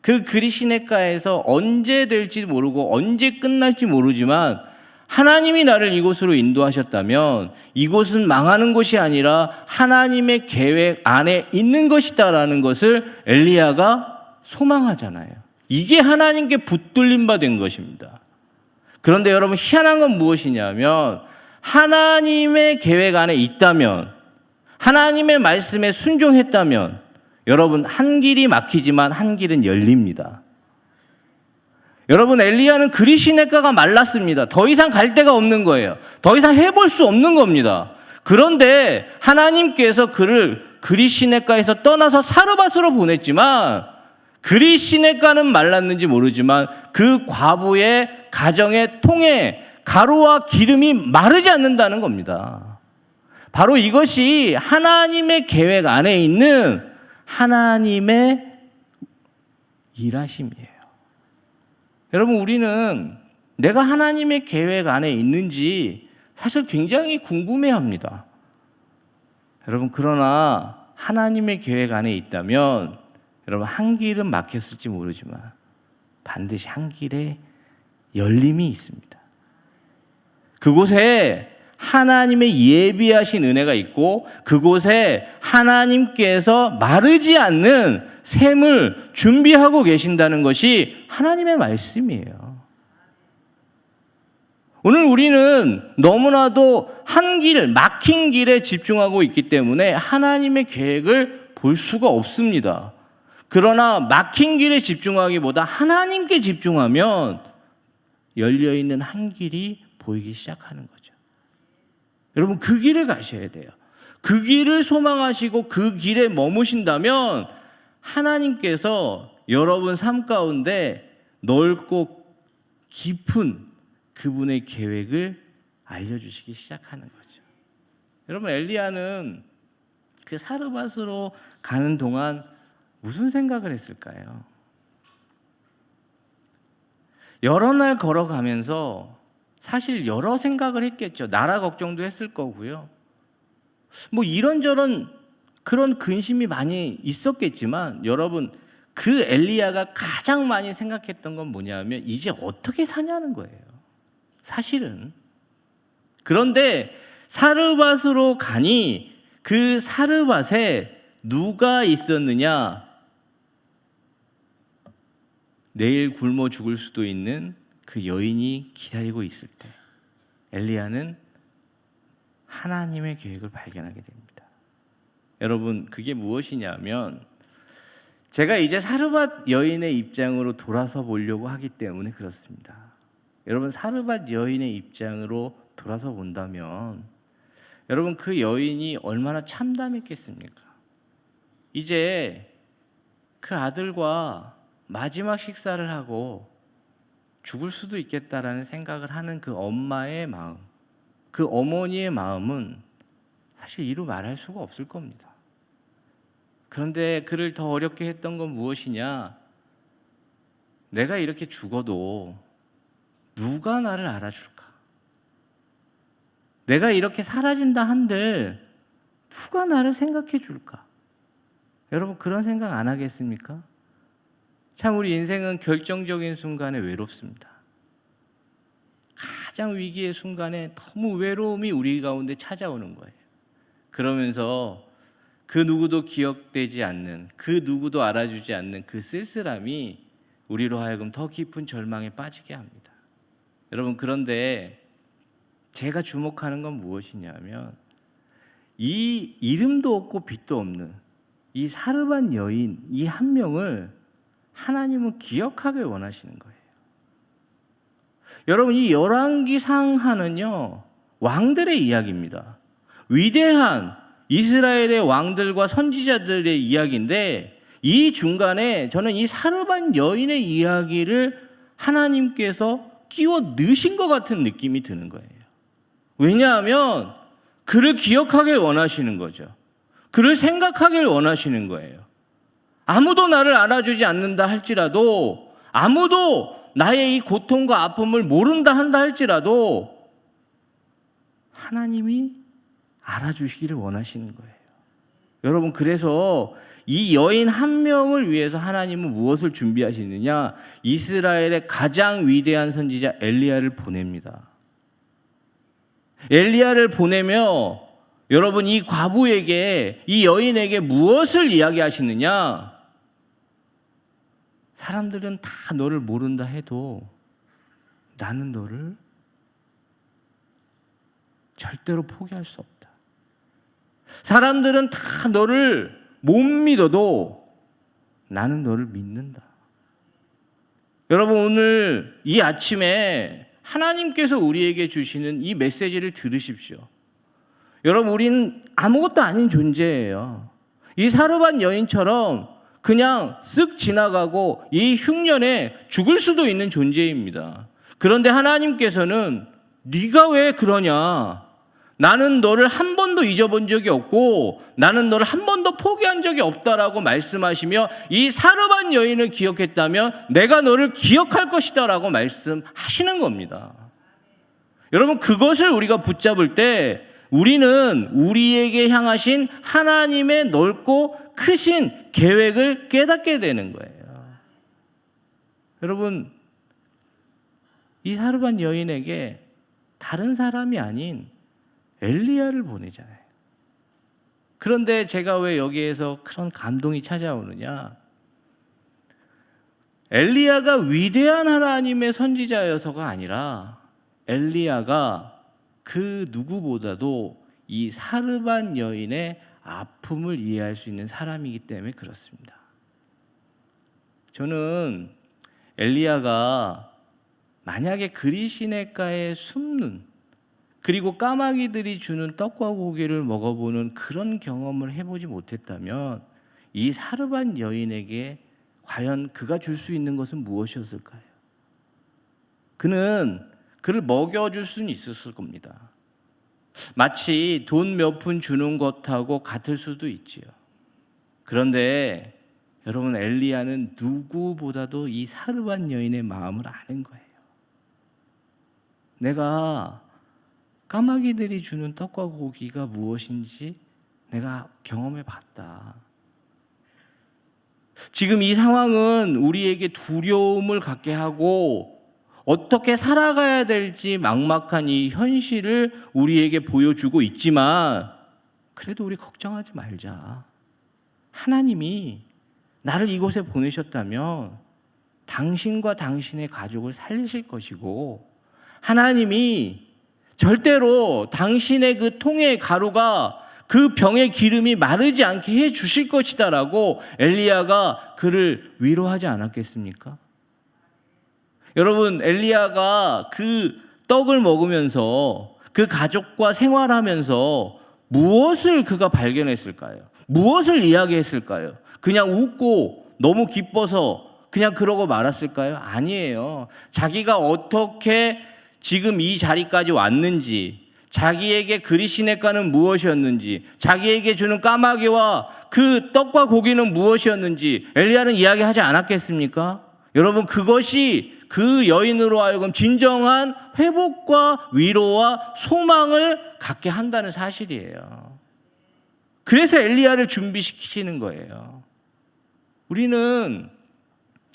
그 그리시네가에서 언제 될지 모르고 언제 끝날지 모르지만 하나님이 나를 이곳으로 인도하셨다면 이곳은 망하는 곳이 아니라 하나님의 계획 안에 있는 것이다라는 것을 엘리야가 소망하잖아요. 이게 하나님께 붙들림 바 된 것입니다. 그런데 여러분, 희한한 건 무엇이냐면 하나님의 계획 안에 있다면, 하나님의 말씀에 순종했다면 여러분, 한 길이 막히지만 한 길은 열립니다. 여러분, 엘리야는 그리시네가가 말랐습니다. 더 이상 갈 데가 없는 거예요. 더 이상 해볼 수 없는 겁니다. 그런데 하나님께서 그를 그리시네가에서 떠나서 사르밧으로 보냈지만 그리시네가는 말랐는지 모르지만 그 과부의 가정의 통에 가루와 기름이 마르지 않는다는 겁니다. 바로 이것이 하나님의 계획 안에 있는 하나님의 일하심이에요. 여러분, 우리는 내가 하나님의 계획 안에 있는지 사실 굉장히 궁금해합니다. 여러분, 그러나 하나님의 계획 안에 있다면 여러분, 한 길은 막혔을지 모르지만 반드시 한 길에 열림이 있습니다. 그곳에 하나님의 예비하신 은혜가 있고 그곳에 하나님께서 마르지 않는 샘을 준비하고 계신다는 것이 하나님의 말씀이에요. 오늘 우리는 너무나도 한 길, 막힌 길에 집중하고 있기 때문에 하나님의 계획을 볼 수가 없습니다. 그러나 막힌 길에 집중하기보다 하나님께 집중하면 열려있는 한 길이 보이기 시작하는 거죠. 여러분, 그 길을 가셔야 돼요. 그 길을 소망하시고 그 길에 머무신다면 하나님께서 여러분 삶 가운데 넓고 깊은 그분의 계획을 알려주시기 시작하는 거죠. 여러분, 엘리야는 그 사르밧으로 가는 동안 무슨 생각을 했을까요? 여러 날 걸어가면서 사실 여러 생각을 했겠죠. 나라 걱정도 했을 거고요. 뭐 이런저런 그런 근심이 많이 있었겠지만 여러분, 그 엘리야가 가장 많이 생각했던 건 뭐냐면 이제 어떻게 사냐는 거예요. 사실은. 그런데 사르밧으로 가니 그 사르밧에 누가 있었느냐? 내일 굶어 죽을 수도 있는 그 여인이 기다리고 있을 때 엘리야는 하나님의 계획을 발견하게 됩니다. 여러분, 그게 무엇이냐면 제가 이제 사르밧 여인의 입장으로 돌아서 보려고 하기 때문에 그렇습니다. 여러분, 사르밧 여인의 입장으로 돌아서 본다면 여러분, 그 여인이 얼마나 참담했겠습니까? 이제 그 아들과 마지막 식사를 하고 죽을 수도 있겠다라는 생각을 하는 그 엄마의 마음, 그 어머니의 마음은 사실 이루 말할 수가 없을 겁니다. 그런데 그를 더 어렵게 했던 건 무엇이냐? 내가 이렇게 죽어도 누가 나를 알아줄까? 내가 이렇게 사라진다 한들 누가 나를 생각해 줄까? 여러분, 그런 생각 안 하겠습니까? 참 우리 인생은 결정적인 순간에 외롭습니다. 가장 위기의 순간에 너무 외로움이 우리 가운데 찾아오는 거예요. 그러면서 그 누구도 기억되지 않는, 그 누구도 알아주지 않는 그 쓸쓸함이 우리로 하여금 더 깊은 절망에 빠지게 합니다. 여러분, 그런데 제가 주목하는 건 무엇이냐면 이 이름도 없고 빛도 없는 이 사르밧 여인, 이 한 명을 하나님은 기억하길 원하시는 거예요. 여러분, 이 열왕기 상하는요, 왕들의 이야기입니다. 위대한 이스라엘의 왕들과 선지자들의 이야기인데 이 중간에 저는 이 사르밧 여인의 이야기를 하나님께서 끼워 넣으신 것 같은 느낌이 드는 거예요. 왜냐하면 그를 기억하길 원하시는 거죠. 그를 생각하길 원하시는 거예요. 아무도 나를 알아주지 않는다 할지라도, 아무도 나의 이 고통과 아픔을 모른다 한다 할지라도 하나님이 알아주시기를 원하시는 거예요. 여러분, 그래서 이 여인 한 명을 위해서 하나님은 무엇을 준비하시느냐? 이스라엘의 가장 위대한 선지자 엘리야를 보냅니다. 엘리야를 보내며 여러분, 이 과부에게, 이 여인에게 무엇을 이야기하시느냐? 사람들은 다 너를 모른다 해도 나는 너를 절대로 포기할 수 없다. 사람들은 다 너를 못 믿어도 나는 너를 믿는다. 여러분, 오늘 이 아침에 하나님께서 우리에게 주시는 이 메시지를 들으십시오. 여러분, 우린 아무것도 아닌 존재예요. 이 사르밧 여인처럼 그냥 쓱 지나가고 이 흉년에 죽을 수도 있는 존재입니다. 그런데 하나님께서는 네가 왜 그러냐? 나는 너를 한 번도 잊어본 적이 없고 나는 너를 한 번도 포기한 적이 없다라고 말씀하시며 이 사르밧 여인을 기억했다면 내가 너를 기억할 것이다 라고 말씀하시는 겁니다. 여러분, 그것을 우리가 붙잡을 때 우리는 우리에게 향하신 하나님의 넓고 크신 계획을 깨닫게 되는 거예요. 여러분, 이 사르밧 여인에게 다른 사람이 아닌 엘리야를 보내잖아요. 그런데 제가 왜 여기에서 그런 감동이 찾아오느냐? 엘리야가 위대한 하나님의 선지자여서가 아니라 엘리야가 그 누구보다도 이 사르밧 여인의 아픔을 이해할 수 있는 사람이기 때문에 그렇습니다. 저는 엘리야가 만약에 그리시네가에 숨는, 그리고 까마귀들이 주는 떡과 고기를 먹어보는 그런 경험을 해보지 못했다면 이 사르밧 여인에게 과연 그가 줄 수 있는 것은 무엇이었을까요? 그는 그를 먹여줄 수는 있었을 겁니다. 마치 돈 몇 푼 주는 것하고 같을 수도 있지요. 그런데 여러분, 엘리야는 누구보다도 이 사르밧 여인의 마음을 아는 거예요. 내가 까마귀들이 주는 떡과 고기가 무엇인지 내가 경험해 봤다. 지금 이 상황은 우리에게 두려움을 갖게 하고 어떻게 살아가야 될지 막막한 이 현실을 우리에게 보여주고 있지만, 그래도 우리 걱정하지 말자. 하나님이 나를 이곳에 보내셨다면 당신과 당신의 가족을 살리실 것이고, 하나님이 절대로 당신의 그 통의 가루가 그 병의 기름이 마르지 않게 해 주실 것이다라고 엘리야가 그를 위로하지 않았겠습니까? 여러분, 엘리야가 그 떡을 먹으면서 그 가족과 생활하면서 무엇을 그가 발견했을까요? 무엇을 이야기했을까요? 그냥 웃고 너무 기뻐서 그냥 그러고 말았을까요? 아니에요. 자기가 어떻게 지금 이 자리까지 왔는지, 자기에게 그리시네가는 무엇이었는지, 자기에게 주는 까마귀와 그 떡과 고기는 무엇이었는지 엘리야는 이야기하지 않았겠습니까? 여러분, 그것이 그 여인으로 하여금 진정한 회복과 위로와 소망을 갖게 한다는 사실이에요. 그래서 엘리야를 준비시키시는 거예요. 우리는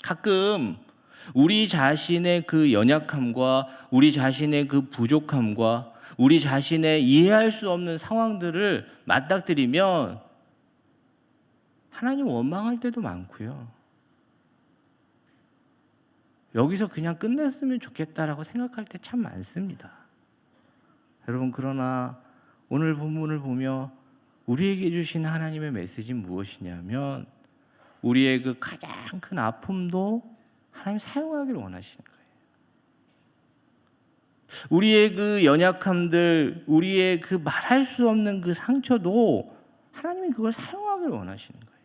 가끔 우리 자신의 그 연약함과 우리 자신의 그 부족함과 우리 자신의 이해할 수 없는 상황들을 맞닥뜨리면 하나님 원망할 때도 많고요. 여기서 그냥 끝냈으면 좋겠다라고 생각할 때 참 많습니다. 여러분, 그러나 오늘 본문을 보며 우리에게 주신 하나님의 메시지는 무엇이냐면, 우리의 그 가장 큰 아픔도 하나님 사용하기를 원하시는 거예요. 우리의 그 연약함들, 우리의 그 말할 수 없는 그 상처도 하나님이 그걸 사용하기를 원하시는 거예요.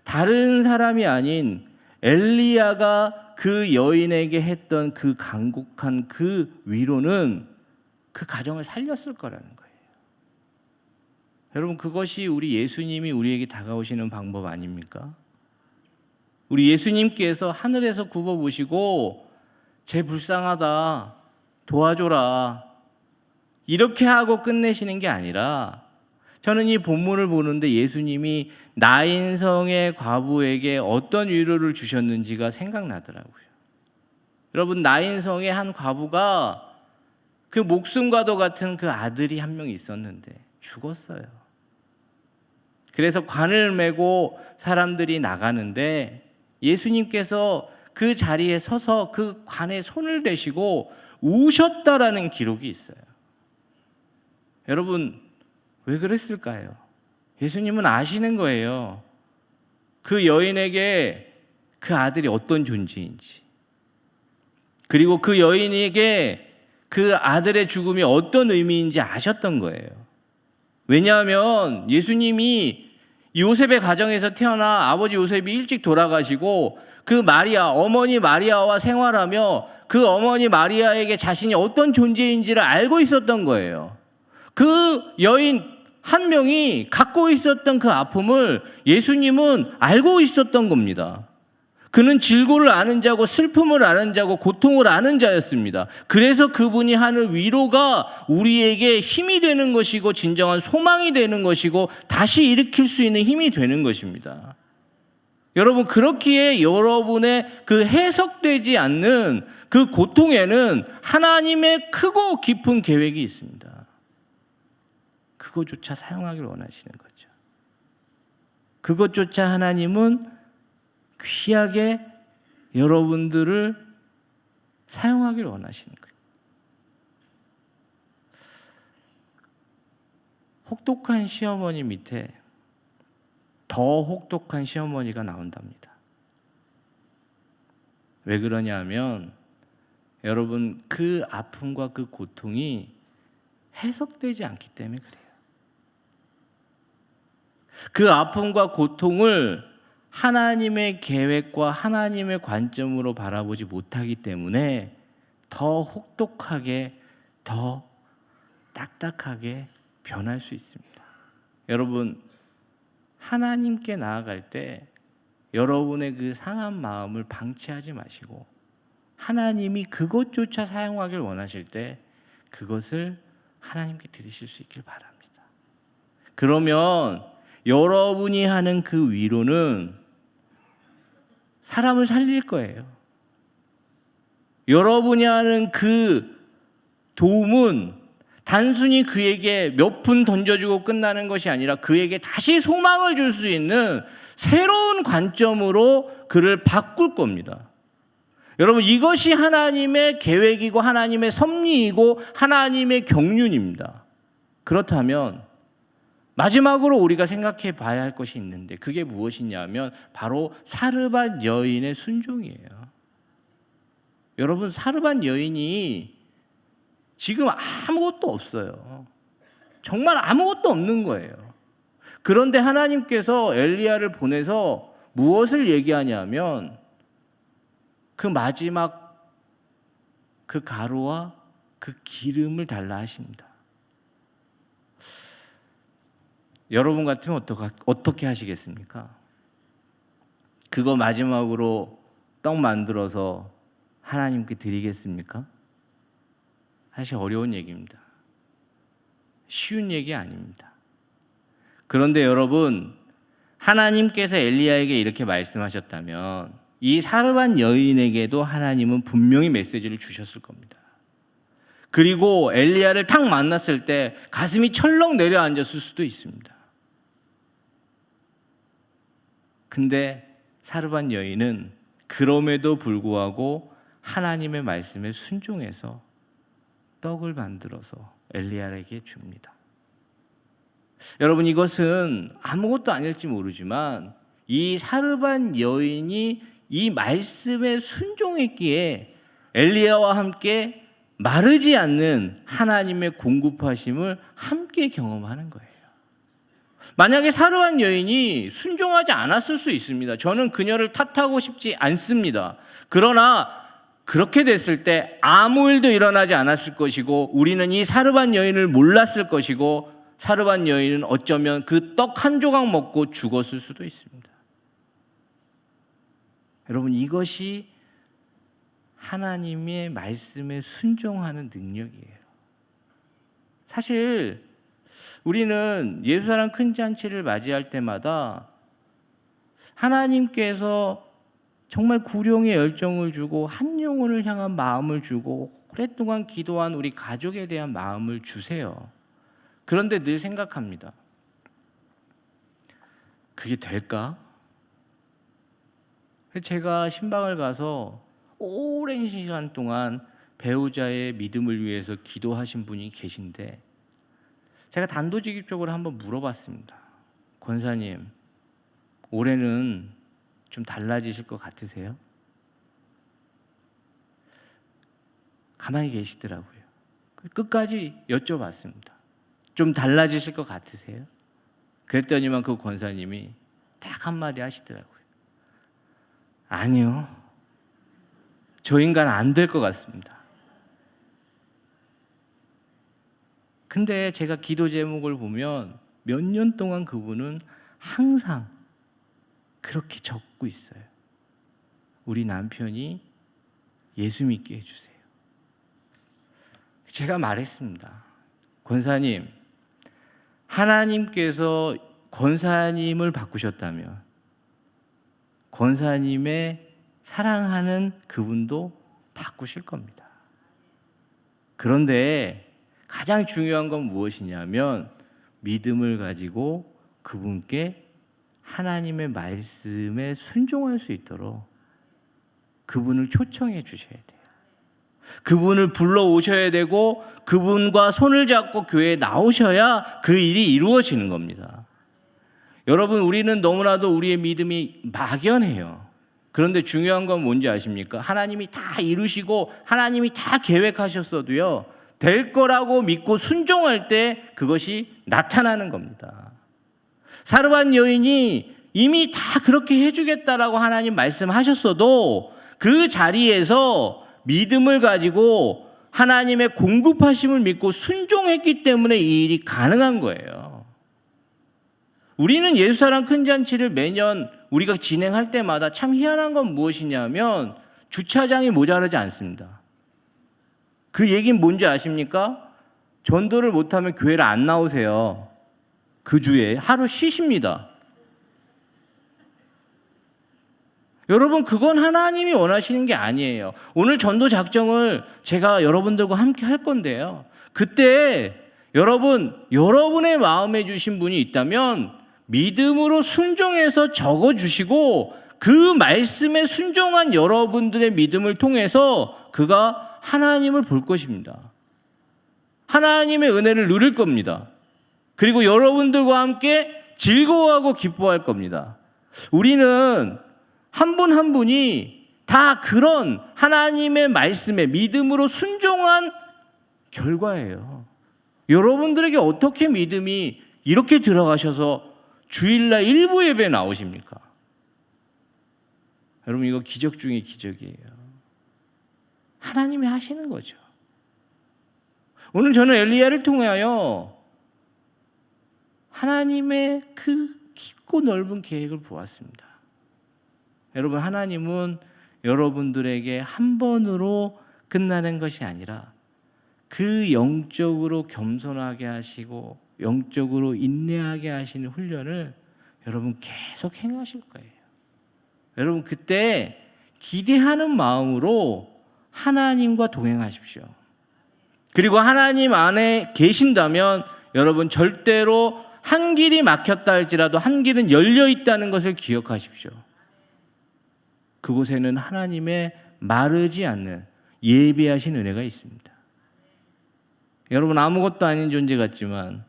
다른 사람이 아닌 엘리야가 그 여인에게 했던 그 간곡한 그 위로는 그 가정을 살렸을 거라는 거예요. 여러분, 그것이 우리 예수님이 우리에게 다가오시는 방법 아닙니까? 우리 예수님께서 하늘에서 굽어보시고 쟤 불쌍하다, 도와줘라, 이렇게 하고 끝내시는 게 아니라, 저는 이 본문을 보는데 예수님이 나인성의 과부에게 어떤 위로를 주셨는지가 생각나더라고요. 여러분, 나인성의 한 과부가 그 목숨과도 같은 그 아들이 한 명 있었는데 죽었어요. 그래서 관을 메고 사람들이 나가는데 예수님께서 그 자리에 서서 그 관에 손을 대시고 우셨다라는 기록이 있어요. 여러분, 왜 그랬을까요? 예수님은 아시는 거예요. 그 여인에게 그 아들이 어떤 존재인지, 그리고 그 여인에게 그 아들의 죽음이 어떤 의미인지 아셨던 거예요. 왜냐하면 예수님이 요셉의 가정에서 태어나 아버지 요셉이 일찍 돌아가시고 그 마리아, 어머니 마리아와 생활하며 그 어머니 마리아에게 자신이 어떤 존재인지를 알고 있었던 거예요. 그 여인 한 명이 갖고 있었던 그 아픔을 예수님은 알고 있었던 겁니다. 그는 질고를 아는 자고 슬픔을 아는 자고 고통을 아는 자였습니다. 그래서 그분이 하는 위로가 우리에게 힘이 되는 것이고 진정한 소망이 되는 것이고 다시 일으킬 수 있는 힘이 되는 것입니다. 여러분, 그렇기에 여러분의 그 해석되지 않는 그 고통에는 하나님의 크고 깊은 계획이 있습니다. 그것조차 사용하기를 원하시는 거죠. 그것조차 하나님은 귀하게 여러분들을 사용하기를 원하시는 거예요. 혹독한 시어머니 밑에 더 혹독한 시어머니가 나온답니다. 왜 그러냐면 여러분, 그 아픔과 그 고통이 해석되지 않기 때문에 그래요. 그 아픔과 고통을 하나님의 계획과 하나님의 관점으로 바라보지 못하기 때문에 더 혹독하게, 더 딱딱하게 변할 수 있습니다. 여러분, 하나님께 나아갈 때 여러분의 그 상한 마음을 방치하지 마시고 하나님이 그것조차 사용하길 원하실 때 그것을 하나님께 드리실 수 있길 바랍니다. 그러면 여러분이 하는 그 위로는 사람을 살릴 거예요. 여러분이 하는 그 도움은 단순히 그에게 몇 푼 던져주고 끝나는 것이 아니라 그에게 다시 소망을 줄 수 있는 새로운 관점으로 그를 바꿀 겁니다. 여러분, 이것이 하나님의 계획이고 하나님의 섭리이고 하나님의 경륜입니다. 그렇다면 마지막으로 우리가 생각해 봐야 할 것이 있는데 그게 무엇이냐면 바로 사르밧 여인의 순종이에요. 여러분, 사르밧 여인이 지금 아무것도 없어요. 정말 아무것도 없는 거예요. 그런데 하나님께서 엘리야를 보내서 무엇을 얘기하냐면 그 마지막 그 가루와 그 기름을 달라 하십니다. 여러분 같으면 어떻게 하시겠습니까? 그거 마지막으로 떡 만들어서 하나님께 드리겠습니까? 사실 어려운 얘기입니다. 쉬운 얘기 아닙니다. 그런데 여러분, 하나님께서 엘리야에게 이렇게 말씀하셨다면 이 사르밧 여인에게도 하나님은 분명히 메시지를 주셨을 겁니다. 그리고 엘리야를 탁 만났을 때 가슴이 철렁 내려앉았을 수도 있습니다. 근데 사르밧 여인은 그럼에도 불구하고 하나님의 말씀에 순종해서 떡을 만들어서 엘리야에게 줍니다. 여러분, 이것은 아무것도 아닐지 모르지만 이 사르밧 여인이 이 말씀에 순종했기에 엘리야와 함께 마르지 않는 하나님의 공급하심을 함께 경험하는 거예요. 만약에 사르밧 여인이 순종하지 않았을 수 있습니다. 저는 그녀를 탓하고 싶지 않습니다. 그러나 그렇게 됐을 때 아무 일도 일어나지 않았을 것이고 우리는 이 사르밧 여인을 몰랐을 것이고 사르밧 여인은 어쩌면 그 떡 한 조각 먹고 죽었을 수도 있습니다. 여러분, 이것이 하나님의 말씀에 순종하는 능력이에요. 사실 우리는 예수사랑 큰 잔치를 맞이할 때마다 하나님께서 정말 구령의 열정을 주고 한 영혼을 향한 마음을 주고 오랫동안 기도한 우리 가족에 대한 마음을 주세요. 그런데 늘 생각합니다. 그게 될까? 제가 신방을 가서 오랜 시간 동안 배우자의 믿음을 위해서 기도하신 분이 계신데 제가 단도직입적으로 한번 물어봤습니다. 권사님, 올해는 좀 달라지실 것 같으세요? 가만히 계시더라고요. 끝까지 여쭤봤습니다. 좀 달라지실 것 같으세요? 그랬더니만 그 권사님이 딱 한마디 하시더라고요. 아니요. 저 인간 안 될 것 같습니다. 근데 제가 기도 제목을 보면 몇 년 동안 그분은 항상 그렇게 적고 있어요. 우리 남편이 예수 믿게 해주세요. 제가 말했습니다. 권사님, 하나님께서 권사님을 바꾸셨다면 권사님의 사랑하는 그분도 바꾸실 겁니다. 그런데 가장 중요한 건 무엇이냐면 믿음을 가지고 그분께 하나님의 말씀에 순종할 수 있도록 그분을 초청해 주셔야 돼요. 그분을 불러오셔야 되고 그분과 손을 잡고 교회에 나오셔야 그 일이 이루어지는 겁니다. 여러분, 우리는 너무나도 우리의 믿음이 막연해요. 그런데 중요한 건 뭔지 아십니까? 하나님이 다 이루시고 하나님이 다 계획하셨어도요, 될 거라고 믿고 순종할 때 그것이 나타나는 겁니다. 사르밧 여인이 이미 다 그렇게 해주겠다라고 하나님 말씀하셨어도 그 자리에서 믿음을 가지고 하나님의 공급하심을 믿고 순종했기 때문에 이 일이 가능한 거예요. 우리는 예수사랑 큰 잔치를 매년 우리가 진행할 때마다 참 희한한 건 무엇이냐면 주차장이 모자라지 않습니다. 그 얘기는 뭔지 아십니까? 전도를 못하면 교회를 안 나오세요. 그 주에 하루 쉬십니다. 여러분, 그건 하나님이 원하시는 게 아니에요. 오늘 전도 작정을 제가 여러분들과 함께 할 건데요. 그때 여러분의 마음에 주신 분이 있다면 믿음으로 순종해서 적어주시고 그 말씀에 순종한 여러분들의 믿음을 통해서 그가 하나님을 볼 것입니다. 하나님의 은혜를 누릴 겁니다. 그리고 여러분들과 함께 즐거워하고 기뻐할 겁니다. 우리는 한 분 한 분이 다 그런 하나님의 말씀에 믿음으로 순종한 결과예요. 여러분들에게 어떻게 믿음이 이렇게 들어가셔서 주일날 일부 예배에 나오십니까? 여러분, 이거 기적 중에 기적이에요. 하나님이 하시는 거죠. 오늘 저는 엘리야를 통하여 하나님의 그 깊고 넓은 계획을 보았습니다. 여러분, 하나님은 여러분들에게 한 번으로 끝나는 것이 아니라 그 영적으로 겸손하게 하시고 영적으로 인내하게 하시는 훈련을 여러분 계속 행하실 거예요. 여러분, 그때 기대하는 마음으로 하나님과 동행하십시오. 그리고 하나님 안에 계신다면 여러분 절대로 한 길이 막혔다 할지라도 한 길은 열려 있다는 것을 기억하십시오. 그곳에는 하나님의 마르지 않는 예비하신 은혜가 있습니다. 여러분, 아무것도 아닌 존재 같지만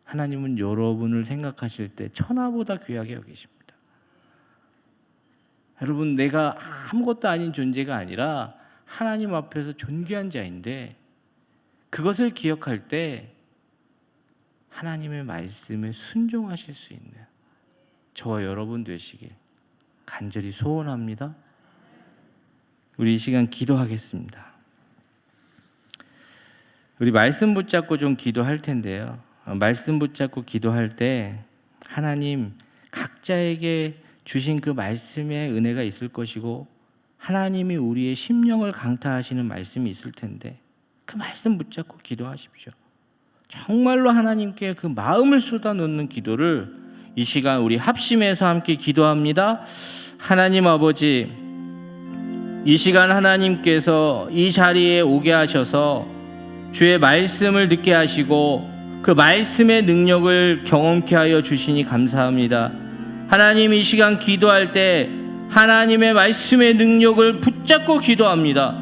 하나님은 여러분을 생각하실 때 천하보다 귀하게 여기십니다. 여러분, 내가 아무것도 아닌 존재가 아니라 하나님 앞에서 존귀한 자인데 그것을 기억할 때 하나님의 말씀에 순종하실 수 있는 저와 여러분 되시길 간절히 소원합니다. 우리 이 시간 기도하겠습니다. 우리 말씀 붙잡고 좀 기도할 텐데요. 말씀 붙잡고 기도할 때 하나님 각자에게 주신 그 말씀의 은혜가 있을 것이고 하나님이 우리의 심령을 강타하시는 말씀이 있을 텐데 그 말씀 붙잡고 기도하십시오. 정말로 하나님께 그 마음을 쏟아놓는 기도를 이 시간 우리 합심해서 함께 기도합니다. 하나님 아버지, 이 시간 하나님께서 이 자리에 오게 하셔서 주의 말씀을 듣게 하시고 그 말씀의 능력을 경험케 하여 주시니 감사합니다. 하나님, 이 시간 기도할 때 하나님의 말씀의 능력을 붙잡고 기도합니다.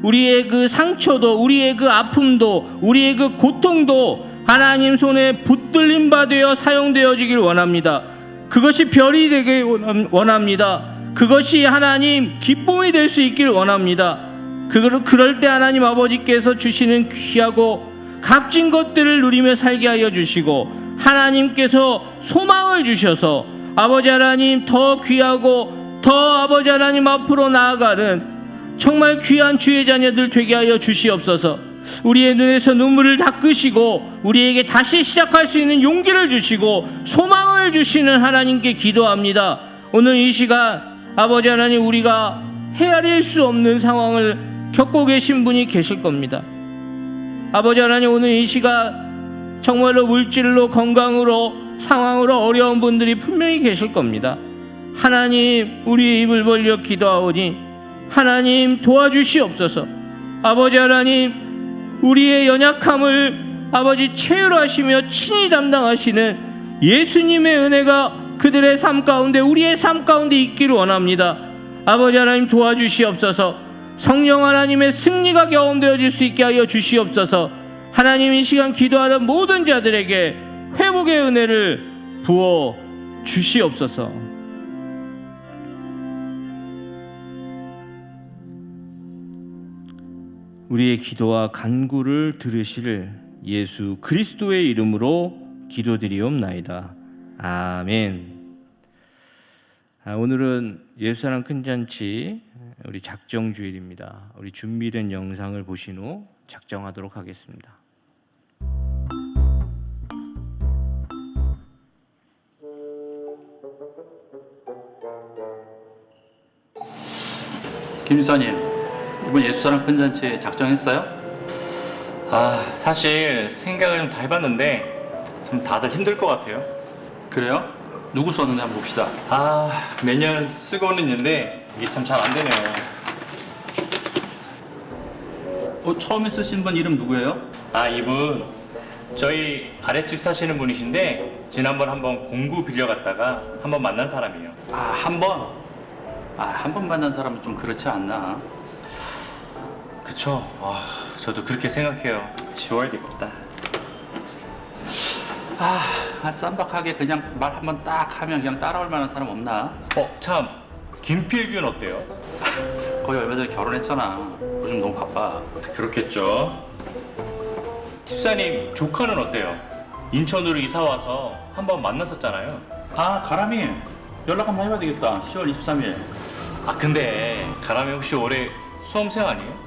우리의 그 상처도, 우리의 그 아픔도, 우리의 그 고통도 하나님 손에 붙들림 받아 사용되어지길 원합니다. 그것이 별이 되길 원합니다. 그것이 하나님 기쁨이 될 수 있길 원합니다. 그럴 때 하나님 아버지께서 주시는 귀하고 값진 것들을 누리며 살게 하여 주시고 하나님께서 소망을 주셔서 아버지 하나님 더 귀하고 더 아버지 하나님 앞으로 나아가는 정말 귀한 주의 자녀들 되게 하여 주시옵소서. 우리의 눈에서 눈물을 닦으시고 우리에게 다시 시작할 수 있는 용기를 주시고 소망을 주시는 하나님께 기도합니다. 오늘 이 시간 아버지 하나님, 우리가 헤아릴 수 없는 상황을 겪고 계신 분이 계실 겁니다. 아버지 하나님, 오늘 이 시간 정말로 물질로 건강으로 상황으로 어려운 분들이 분명히 계실 겁니다. 하나님, 우리의 입을 벌려 기도하오니 하나님 도와주시옵소서. 아버지 하나님, 우리의 연약함을 아버지 체휼하시며 친히 담당하시는 예수님의 은혜가 그들의 삶 가운데, 우리의 삶 가운데 있기를 원합니다. 아버지 하나님 도와주시옵소서. 성령 하나님의 승리가 경험되어질 수 있게 하여 주시옵소서. 하나님, 이 시간 기도하는 모든 자들에게 회복의 은혜를 부어 주시옵소서. 우리의 기도와 간구를 들으실 예수 그리스도의 이름으로 기도드리옵나이다. 아멘. 오늘은 예수사랑 큰잔치 우리 작정주일입니다. 우리 준비된 영상을 보신 후 작정하도록 하겠습니다. 김 유사님, 이번 예수사랑 큰 잔치 작정했어요? 사실 생각을 좀 다 해봤는데 좀 다들 힘들 것 같아요. 그래요? 누구 썼는지 한번 봅시다. 매년 쓰고는 있는데 이게 참 잘 안 되네요. 처음에 쓰신 분 이름 누구예요? 이분 저희 아랫집 사시는 분이신데 지난번 한번 공구 빌려갔다가 한번 만난 사람이에요. 한 번? 한 번 만난 사람은 좀 그렇지 않나? 그쵸? 저도 그렇게 생각해요. 지워야 되겠다. 쌈박하게 그냥 말 한 번 딱 하면 그냥 따라올 만한 사람 없나? 참 김필균 어때요? 거의 얼마 전에 결혼했잖아. 요즘 너무 바빠. 그렇겠죠. 집사님 조카는 어때요? 인천으로 이사 와서 한번 만났었잖아요. 가람이 연락 한번 해봐야 되겠다. 10월 23일. 근데 가람이 혹시 올해 수험생 아니에요?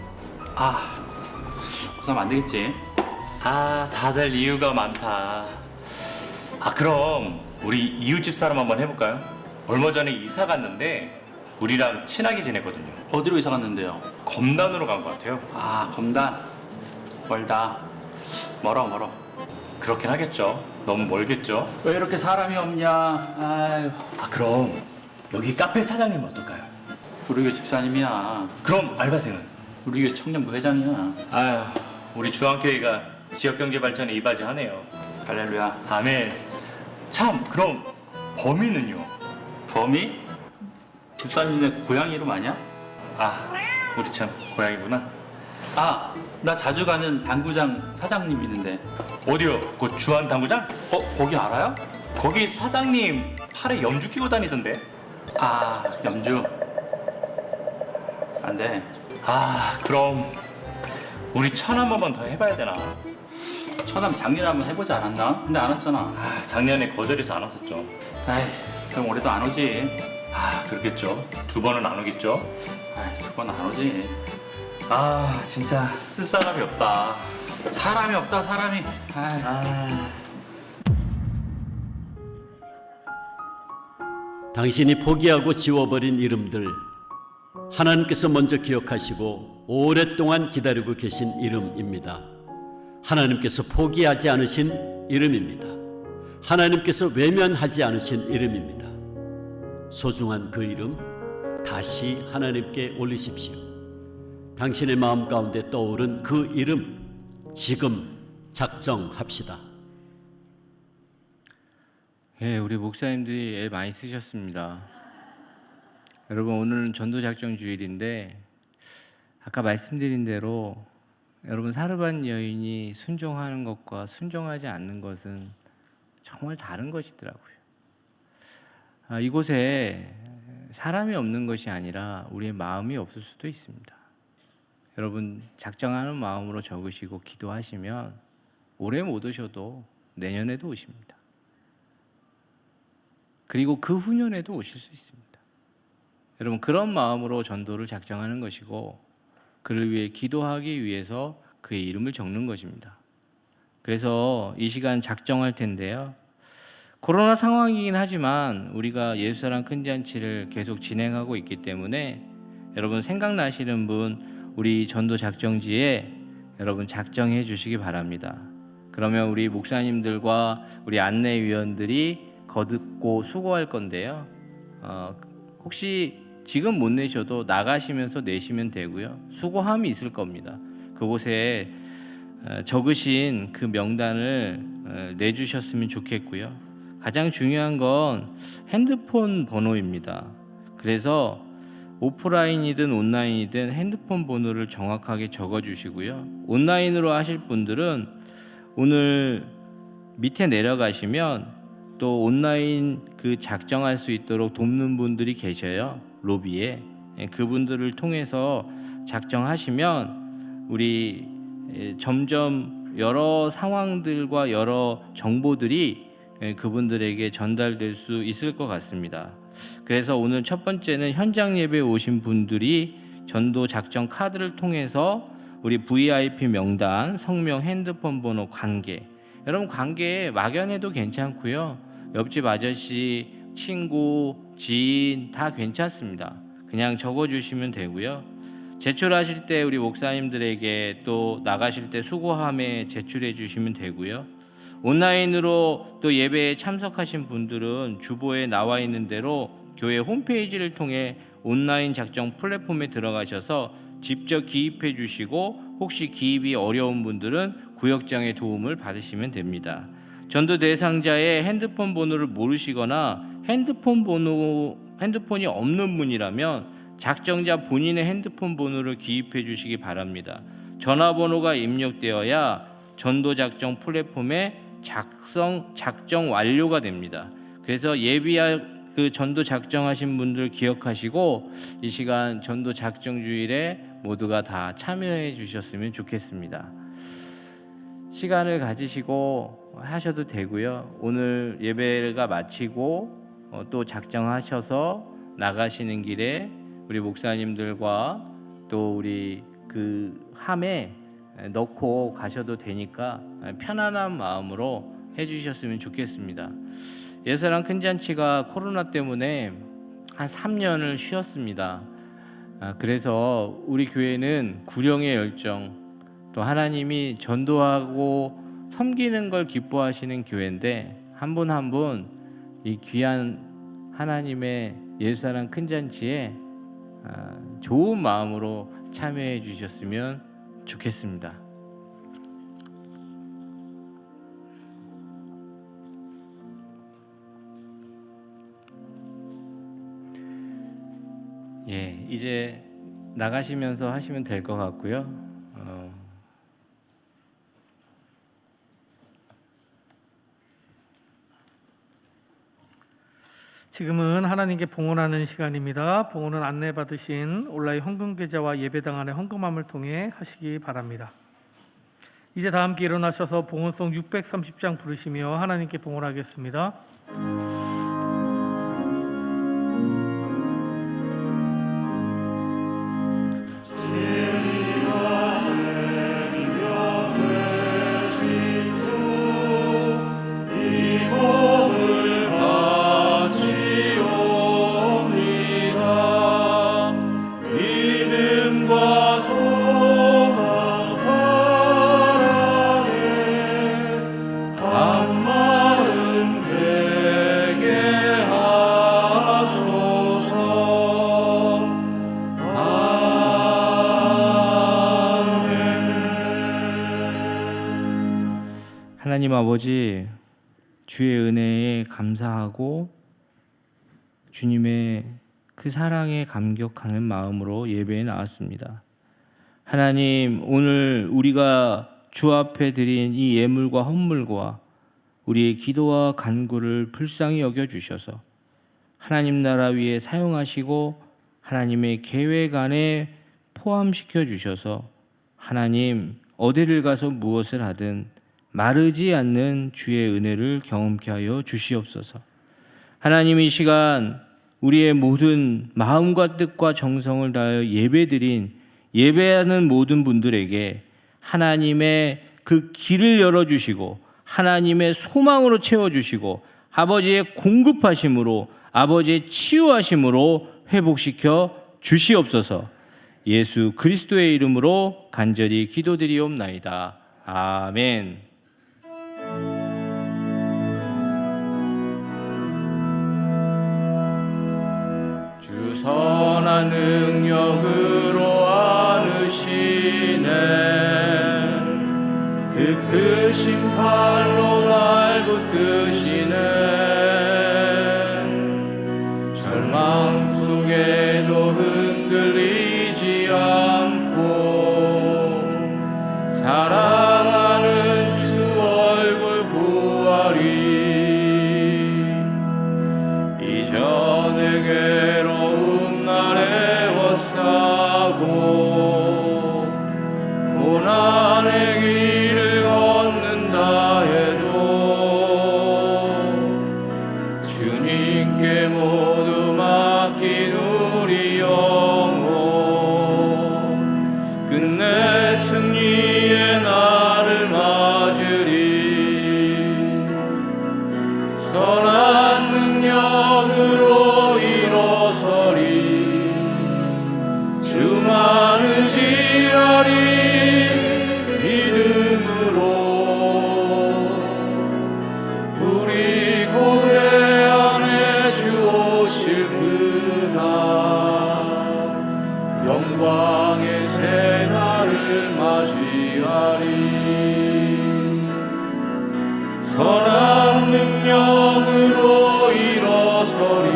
그러면 안 되겠지. 다들 이유가 많다. 그럼 우리 이웃집 사람 한번 해볼까요? 얼마 전에 이사 갔는데 우리랑 친하게 지냈거든요. 어디로 이사 갔는데요? 검단으로 간 것 같아요. 검단. 멀다. 멀어. 그렇긴 하겠죠. 너무 멀겠죠. 왜 이렇게 사람이 없냐? 아유. 그럼 여기 카페 사장님 어떨까요? 우리 교회 집사님이야. 그럼 알바생은? 우리 교회 청년부 회장이야. 우리 중앙교회가 지역경제 발전에 이바지하네요. 할렐루야. 아멘. 참, 그럼 범인은요? 범이? 집사님네 고향 이름 아니야? 우리 참 고양이구나. 나 자주 가는 당구장 사장님 있는데. 어디요? 그 주한 당구장? 거기 알아요? 거기 사장님 팔에 염주 끼고 다니던데. 염주. 안 돼. 그럼 우리 천 한 번만 더 해봐야 되나? 처남 작년에 한번 해보지 않았나? 근데 안 왔잖아. 작년에 거절해서 안 왔었죠. 그럼 올해도 안 오지. 그렇겠죠. 두 번은 안 오겠죠. 그건 안 오지. 진짜 쓸 사람이 없다. 사람이 없다, 사람이. 당신이 포기하고 지워버린 이름들, 하나님께서 먼저 기억하시고 오랫동안 기다리고 계신 이름입니다. 하나님께서 포기하지 않으신 이름입니다. 하나님께서 외면하지 않으신 이름입니다. 소중한 그 이름 다시 하나님께 올리십시오. 당신의 마음 가운데 떠오른 그 이름 지금 작정합시다. 우리 목사님들이 애 많이 쓰셨습니다. 여러분, 오늘은 전도작정 주일인데 아까 말씀드린 대로 여러분, 사르반 여인이 순종하는 것과 순종하지 않는 것은 정말 다른 것이더라고요. 이곳에 사람이 없는 것이 아니라 우리의 마음이 없을 수도 있습니다. 여러분, 작정하는 마음으로 적으시고 기도하시면 올해 못 오셔도 내년에도 오십니다. 그리고 그 후년에도 오실 수 있습니다. 여러분, 그런 마음으로 전도를 작정하는 것이고 그를 위해 기도하기 위해서 그의 이름을 적는 것입니다. 그래서 이 시간 작정할 텐데요. 코로나 상황이긴 하지만 우리가 예수사랑 큰 잔치를 계속 진행하고 있기 때문에 여러분, 생각나시는 분 우리 전도 작정지에 여러분 작정해 주시기 바랍니다. 그러면 우리 목사님들과 우리 안내위원들이 거듭고 수고할 건데요. 혹시 지금 못 내셔도 나가시면서 내시면 되고요. 수고함이 있을 겁니다. 그곳에 적으신 그 명단을 내주셨으면 좋겠고요. 가장 중요한 건 핸드폰 번호입니다. 그래서 오프라인이든 온라인이든 핸드폰 번호를 정확하게 적어주시고요. 온라인으로 하실 분들은 오늘 밑에 내려가시면 또 온라인 그 작정할 수 있도록 돕는 분들이 계셔요. 로비에. 그분들을 통해서 작정하시면 우리 점점 여러 상황들과 여러 정보들이 그분들에게 전달될 수 있을 것 같습니다. 그래서 오늘 첫 번째는 현장 예배에 오신 분들이 전도 작정 카드를 통해서 우리 VIP 명단, 성명, 핸드폰 번호, 관계. 여러분 관계 막연해도 괜찮고요. 옆집 아저씨, 친구, 지인 다 괜찮습니다. 그냥 적어주시면 되고요. 제출하실 때 우리 목사님들에게 또 나가실 때 수고함에 제출해 주시면 되고요. 온라인으로 또 예배에 참석하신 분들은 주보에 나와 있는 대로 교회 홈페이지를 통해 온라인 작정 플랫폼에 들어가셔서 직접 기입해 주시고 혹시 기입이 어려운 분들은 구역장의 도움을 받으시면 됩니다. 전도 대상자의 핸드폰 번호를 모르시거나 핸드폰이 없는 분이라면 작정자 본인의 핸드폰 번호를 기입해 주시기 바랍니다. 전화번호가 입력되어야 전도 작정 플랫폼에 작정 완료가 됩니다. 그래서 그 전도 작정하신 분들 기억하시고 이 시간 전도 작정 주일에 모두가 다 참여해 주셨으면 좋겠습니다. 시간을 가지시고 하셔도 되고요. 오늘 예배가 마치고 또 작정하셔서 나가시는 길에 우리 목사님들과 또 우리 그 함에 넣고 가셔도 되니까 편안한 마음으로 해주셨으면 좋겠습니다. 예사랑 큰잔치가 코로나 때문에 한 3년을 쉬었습니다. 그래서 우리 교회는 구령의 열정, 또 하나님이 전도하고 섬기는 걸 기뻐하시는 교회인데 한 분 한 분 이 귀한 하나님의 예수사랑 큰잔치에 좋은 마음으로 참여해 주셨으면 좋겠습니다. 예, 이제 나가시면서 하시면 될 것 같고요. 지금은 하나님께 봉헌하는 시간입니다. 봉헌은 안내받으신 온라인 헌금 계좌와 예배당 안의 헌금함을 통해 하시기 바랍니다. 이제 다 함께 일어나셔서 봉헌송 630장 부르시며 하나님께 봉헌하겠습니다. 하나님 아버지, 주의 은혜에 감사하고 주님의 그 사랑에 감격하는 마음으로 예배에 나왔습니다. 하나님, 오늘 우리가 주 앞에 드린 이 예물과 헌물과 우리의 기도와 간구를 불쌍히 여겨주셔서 하나님 나라 위에 사용하시고 하나님의 계획 안에 포함시켜 주셔서 하나님 어디를 가서 무엇을 하든 마르지 않는 주의 은혜를 경험케 하여 주시옵소서. 하나님, 이 시간 우리의 모든 마음과 뜻과 정성을 다하여 예배하는 모든 분들에게 하나님의 그 길을 열어주시고 하나님의 소망으로 채워주시고 아버지의 공급하심으로 아버지의 치유하심으로 회복시켜 주시옵소서. 예수 그리스도의 이름으로 간절히 기도드리옵나이다. 아멘. 주 선한 능력으로 안으시네. 그 크신 팔로 날 붙드시네. 절망 속에도 흔들리지 않고 사랑하는 주 얼굴 구하리. 이전에 괴로운 날에 워싸고 고난의 길을 걷는다 해도 주님께 모두 맡긴 우리 영혼 끝내 맞이하리. 선한 능력으로 일어서리.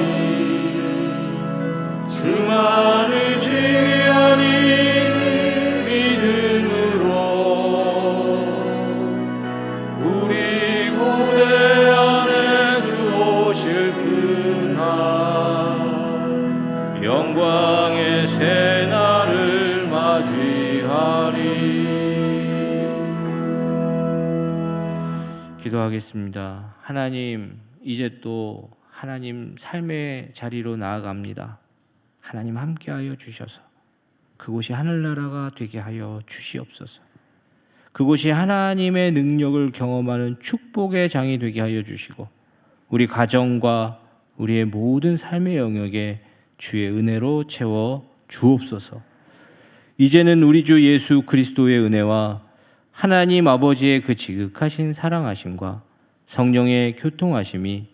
주만 의지하니 믿음으로 우리 고대 안에 주 오실 그날 영광의 새날을 맞이하리. 기도하겠습니다. 하나님, 이제 또 하나님 삶의 자리로 나아갑니다. 하나님 함께하여 주셔서 그곳이 하늘나라가 되게 하여 주시옵소서. 그곳이 하나님의 능력을 경험하는 축복의 장이 되게 하여 주시고 우리 가정과 우리의 모든 삶의 영역에 주의 은혜로 채워 주옵소서. 이제는 우리 주 예수 그리스도의 은혜와 하나님 아버지의 그 지극하신 사랑하심과 성령의 교통하심이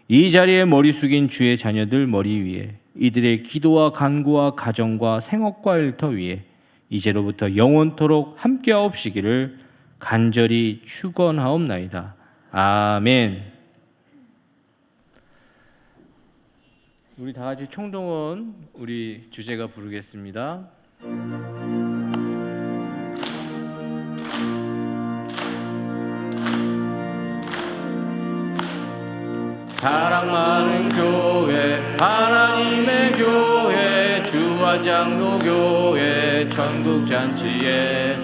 이 자리에 머리 숙인 주의 자녀들 머리 위에 이들의 기도와 간구와 가정과 생업과 일터 위에 이제로부터 영원토록 함께하옵시기를 간절히 축원하옵나이다. 아멘. 우리 다 같이 총동원 우리 주제가 부르겠습니다. 사랑 많은 교회, 하나님의 교회, 주한장로 교회, 천국잔치에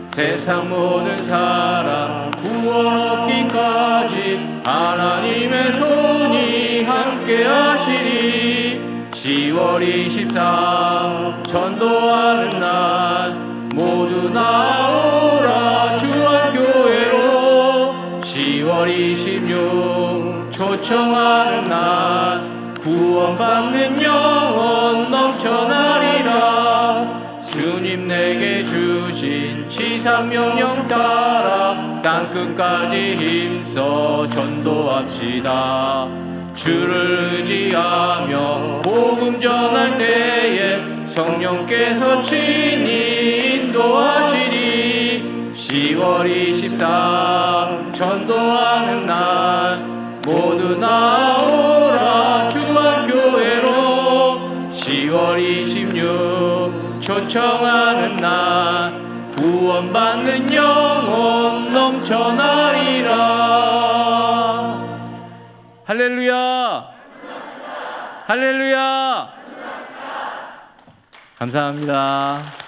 세상 모든 사람 구원 얻기까지 하나님의 손이 함께 하시리. 10월 23 전도하는 날 모두 나오라 주한교회로. 10월 26 초청하는 날 구원받는 영혼 넘쳐나리라. 주님 내게 주신 지상명령 따라 땅끝까지 힘써 전도합시다. 주를 의지하며 복음 전할 때에 성령께서 친히 인도하시리. 10월 23 전도하는 날 모두 나오라 주한교회로. 10월 26 초청하는 날 구원받는 영혼 넘쳐나리라. 할렐루야, 할렐루야. 감사합니다.